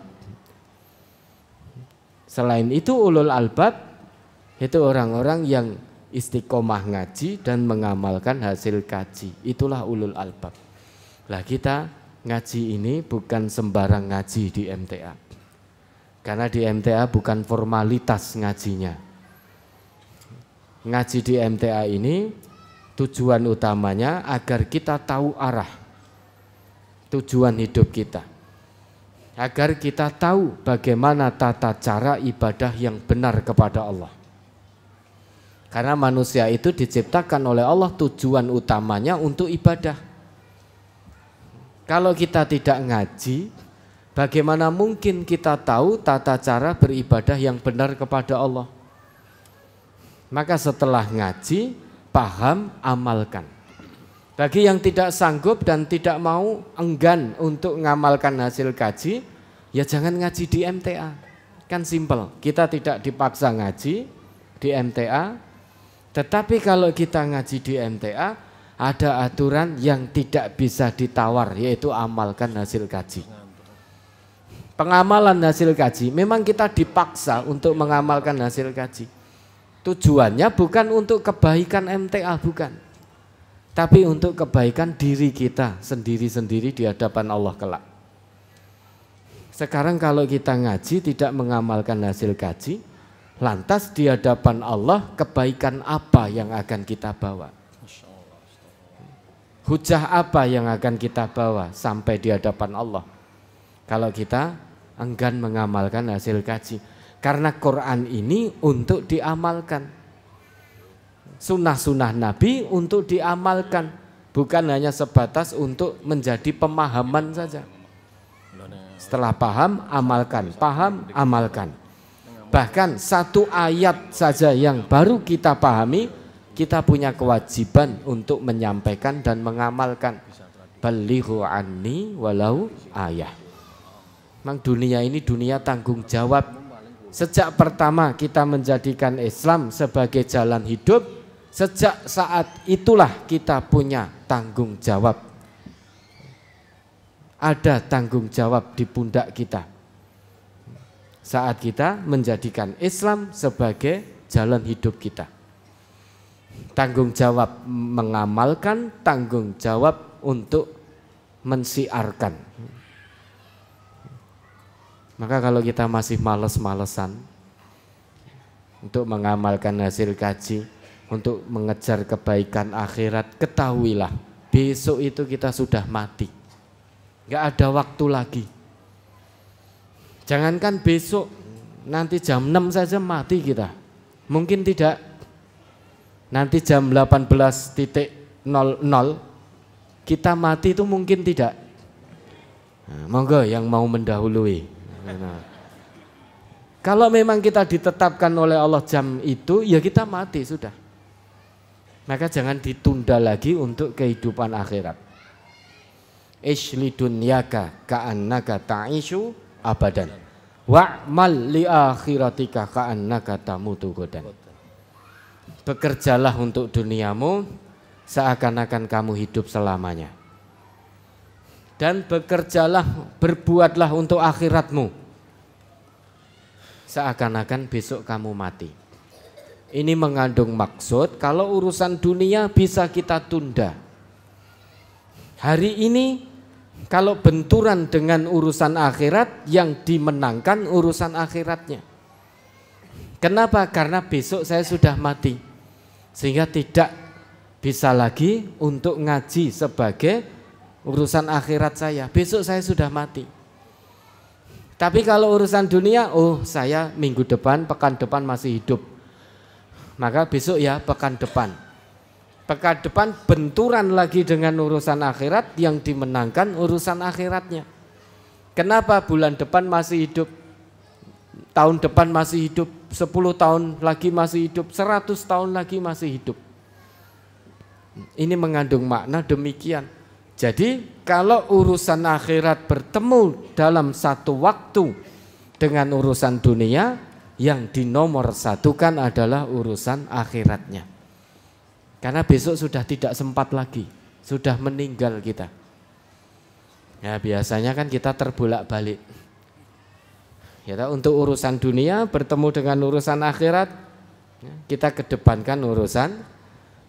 Selain itu ulul albab itu orang-orang yang istiqomah ngaji dan mengamalkan hasil kaji. Itulah ulul albab. Lah kita ngaji ini bukan sembarang ngaji di MTA. Karena di MTA bukan formalitas ngajinya. Ngaji di MTA ini tujuan utamanya agar kita tahu arah tujuan hidup kita, agar kita tahu bagaimana tata cara ibadah yang benar kepada Allah. Karena manusia itu diciptakan oleh Allah tujuan utamanya untuk ibadah. Kalau kita tidak ngaji, bagaimana mungkin kita tahu tata cara beribadah yang benar kepada Allah? Maka setelah ngaji, paham, amalkan. Bagi yang tidak sanggup dan tidak mau, enggan untuk mengamalkan hasil kaji, ya jangan ngaji di MTA. Kan simpel, kita tidak dipaksa ngaji di MTA. Tetapi kalau kita ngaji di MTA, ada aturan yang tidak bisa ditawar, yaitu amalkan hasil kaji. Pengamalan hasil kaji, memang kita dipaksa untuk mengamalkan hasil kaji. Tujuannya bukan untuk kebaikan MTA, bukan. Tapi untuk kebaikan diri kita sendiri-sendiri di hadapan Allah kelak. Sekarang kalau kita ngaji tidak mengamalkan hasil kaji, lantas di hadapan Allah kebaikan apa yang akan kita bawa? Hujah apa yang akan kita bawa sampai di hadapan Allah kalau kita enggan mengamalkan hasil kaji? Karena Quran ini untuk diamalkan, sunnah-sunnah Nabi untuk diamalkan, bukan hanya sebatas untuk menjadi pemahaman saja. Setelah paham, amalkan. Paham, amalkan. Bahkan satu ayat saja yang baru kita pahami, kita punya kewajiban untuk menyampaikan dan mengamalkan. Balighu anni walau ayah. Memang dunia ini dunia tanggung jawab. Sejak pertama kita menjadikan Islam sebagai jalan hidup, sejak saat itulah kita punya tanggung jawab. Ada tanggung jawab di pundak kita. Saat kita menjadikan Islam sebagai jalan hidup kita. Tanggung jawab mengamalkan, tanggung jawab untuk mensiarkan. Maka kalau kita masih males-malesan untuk mengamalkan hasil kaji, untuk mengejar kebaikan akhirat, ketahuilah besok itu kita sudah mati. Gak ada waktu lagi. Jangankan besok, nanti jam 6 saja mati kita. Mungkin tidak. Nanti jam 18.00 kita mati itu mungkin tidak. Nah, monggo yang mau mendahului. Nah, kalau memang kita ditetapkan oleh Allah jam itu, ya kita mati sudah. Maka jangan ditunda lagi untuk kehidupan akhirat. Ishli dunyaka ka'annaka ta'ishu abadan. Wa'mal li akhiratika ka'annaka tamutu godan. Bekerjalah untuk duniamu seakan-akan kamu hidup selamanya. Dan bekerjalah, berbuatlah untuk akhiratmu seakan-akan besok kamu mati. Ini mengandung maksud kalau urusan dunia bisa kita tunda. Hari ini kalau benturan dengan urusan akhirat, yang dimenangkan urusan akhiratnya. Kenapa? Karena besok saya sudah mati, sehingga tidak bisa lagi untuk ngaji sebagai urusan akhirat saya. Besok saya sudah mati. Tapi kalau urusan dunia, oh saya minggu depan, pekan depan masih hidup, maka besok ya pekan depan. Pekan depan benturan lagi dengan urusan akhirat, yang dimenangkan urusan akhiratnya. Kenapa bulan depan masih hidup, tahun depan masih hidup, 10 tahun lagi masih hidup, 100 tahun lagi masih hidup? Ini mengandung makna demikian. Jadi kalau urusan akhirat bertemu dalam satu waktu dengan urusan dunia, yang dinomor satukan adalah urusan akhiratnya. Karena besok sudah tidak sempat lagi, sudah meninggal kita. Ya biasanya kan kita terbolak-balik. Ya, untuk urusan dunia bertemu dengan urusan akhirat, kita kedepankan urusan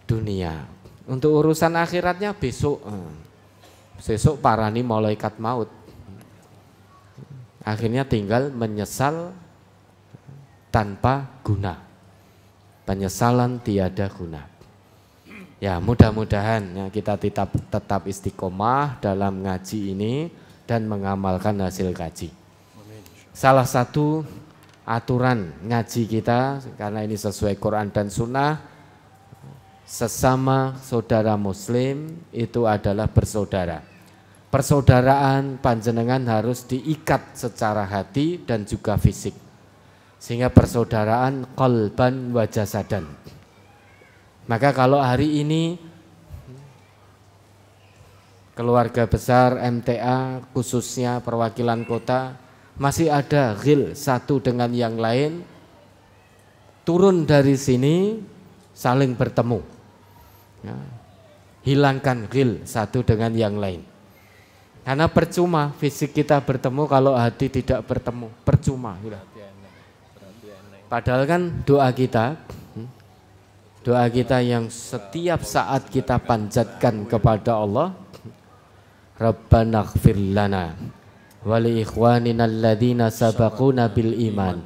dunia. Untuk urusan akhiratnya besok parani malaikat maut. Akhirnya tinggal menyesal tanpa guna. Penyesalan tiada guna. Ya mudah-mudahan ya, kita tetap istiqomah dalam ngaji ini dan mengamalkan hasil kaji. Salah satu aturan ngaji kita, karena ini sesuai Quran dan Sunnah, sesama saudara muslim itu adalah bersaudara. Persaudaraan panjenengan harus diikat secara hati dan juga fisik, sehingga persaudaraan qalban wa jasadan. Maka kalau hari ini keluarga besar MTA, khususnya perwakilan kota, masih ada ghil satu dengan yang lain, turun dari sini saling bertemu, ya, hilangkan ghil satu dengan yang lain. Karena percuma fisik kita bertemu kalau hati tidak bertemu, percuma. Padahal kan doa kita yang setiap saat kita panjatkan kepada Allah, Rabbana ighfir lana wa li ikhwanina alladhina sabaquna bil iman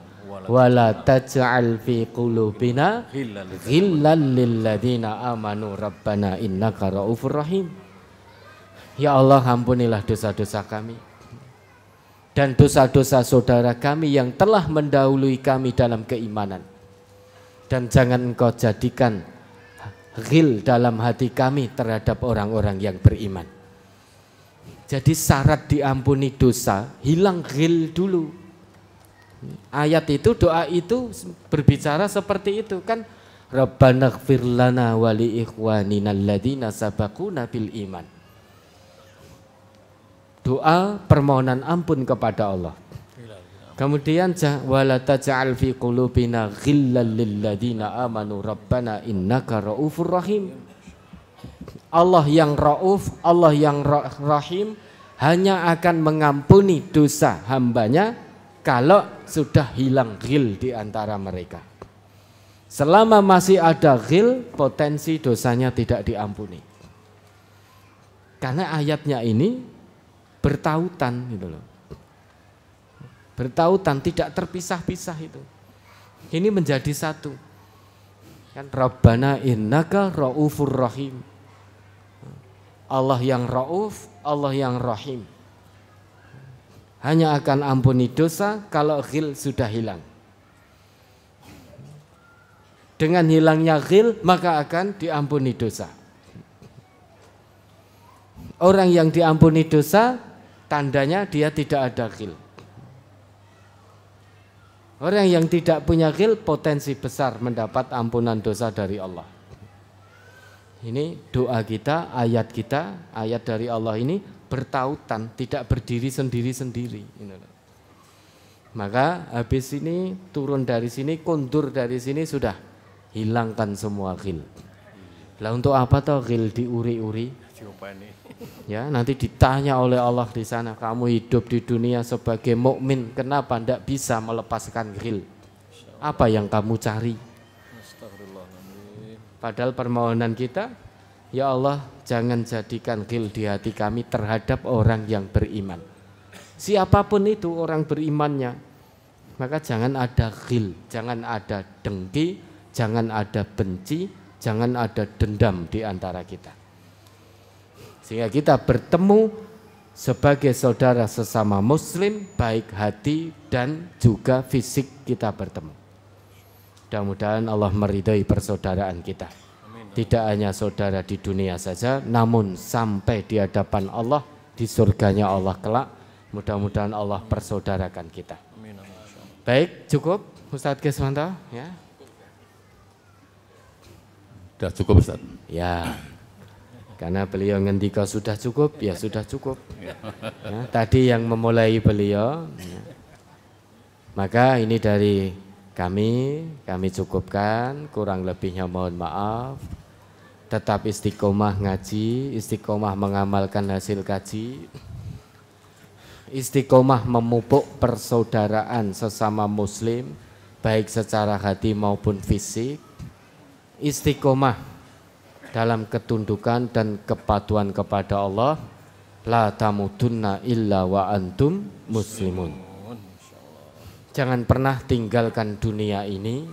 wa la taj'al fi qulubina ghillan lil ladzina amanu rabbana innaka raufur rahim. Ya Allah, ampunilah dosa-dosa kami dan dosa-dosa saudara kami yang telah mendahului kami dalam keimanan. Dan jangan engkau jadikan ghil dalam hati kami terhadap orang-orang yang beriman. Jadi syarat diampuni dosa, hilang ghil dulu. Ayat itu, doa itu berbicara seperti itu kan. Rabbana ighfir lana wa li ikhwanina alladzina sabaquna bil iman. Doa permohonan ampun kepada Allah. Kemudian wala taj'al fi qulubina ghillal lil ladzina amanu rabbana innaka raufur rahim. Allah yang Rauf, Allah yang Rahim hanya akan mengampuni dosa hambanya kalau sudah hilang ghil di antara mereka. Selama masih ada ghil, potensi dosanya tidak diampuni. Karena ayatnya ini bertautan gitu loh. Bertautan, tidak terpisah-pisah itu. Ini menjadi satu. Kan Rabbana innaka raufur rahim. Allah yang Rauf, Allah yang Rahim. Hanya akan ampuni dosa kalau ghil sudah hilang. Dengan hilangnya ghil maka akan diampuni dosa. Orang yang diampuni dosa tandanya dia tidak ada ghil. Orang yang tidak punya ghil potensi besar mendapat ampunan dosa dari Allah. Ini doa kita, ayat dari Allah ini bertautan, tidak berdiri sendiri-sendiri. Maka habis ini turun dari sini, kondur dari sini sudah. Hilangkan semua ghil. Lah untuk apa toh ghil diuri-uri? Ya, nanti ditanya oleh Allah di sana, kamu hidup di dunia sebagai mukmin, kenapa tidak bisa melepaskan ghil? Apa yang kamu cari? Padahal permohonan kita, ya Allah, jangan jadikan ghil di hati kami terhadap orang yang beriman. Siapapun itu orang berimannya, maka jangan ada ghil, jangan ada dengki, jangan ada benci, jangan ada dendam di antara kita. Sehingga kita bertemu sebagai saudara sesama muslim, baik hati dan juga fisik kita bertemu. Mudah-mudahan Allah meridhai persaudaraan kita. Tidak hanya saudara di dunia saja, namun sampai di hadapan Allah, di surganya Allah kelak. Mudah-mudahan Allah persaudarakan kita. Baik, cukup Ustadz Keswanto ya. Sudah cukup Ustaz. Ya, karena beliau ngendika sudah cukup, ya sudah cukup. Ya, tadi yang memulai beliau, ya. Maka ini dari kami cukupkan, kurang lebihnya mohon maaf. Tetap istiqomah ngaji, istiqomah mengamalkan hasil kaji, istiqomah memupuk persaudaraan sesama muslim, baik secara hati maupun fisik. Istiqomah dalam ketundukan dan kepatuhan kepada Allah. La tamutunna illa wa antum muslimun. Jangan pernah tinggalkan dunia ini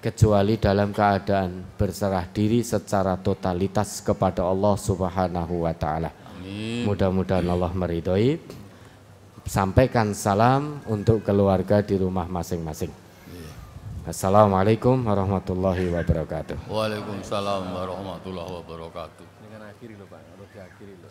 kecuali dalam keadaan berserah diri secara totalitas kepada Allah Subhanahu wa taala. Mudah-mudahan Allah meridhoi. Sampaikan salam untuk keluarga di rumah masing-masing. Assalamualaikum warahmatullahi wabarakatuh. Waalaikumsalam warahmatullahi wabarakatuh. Dengan akhiri loh Pak, harus diakhiri loh.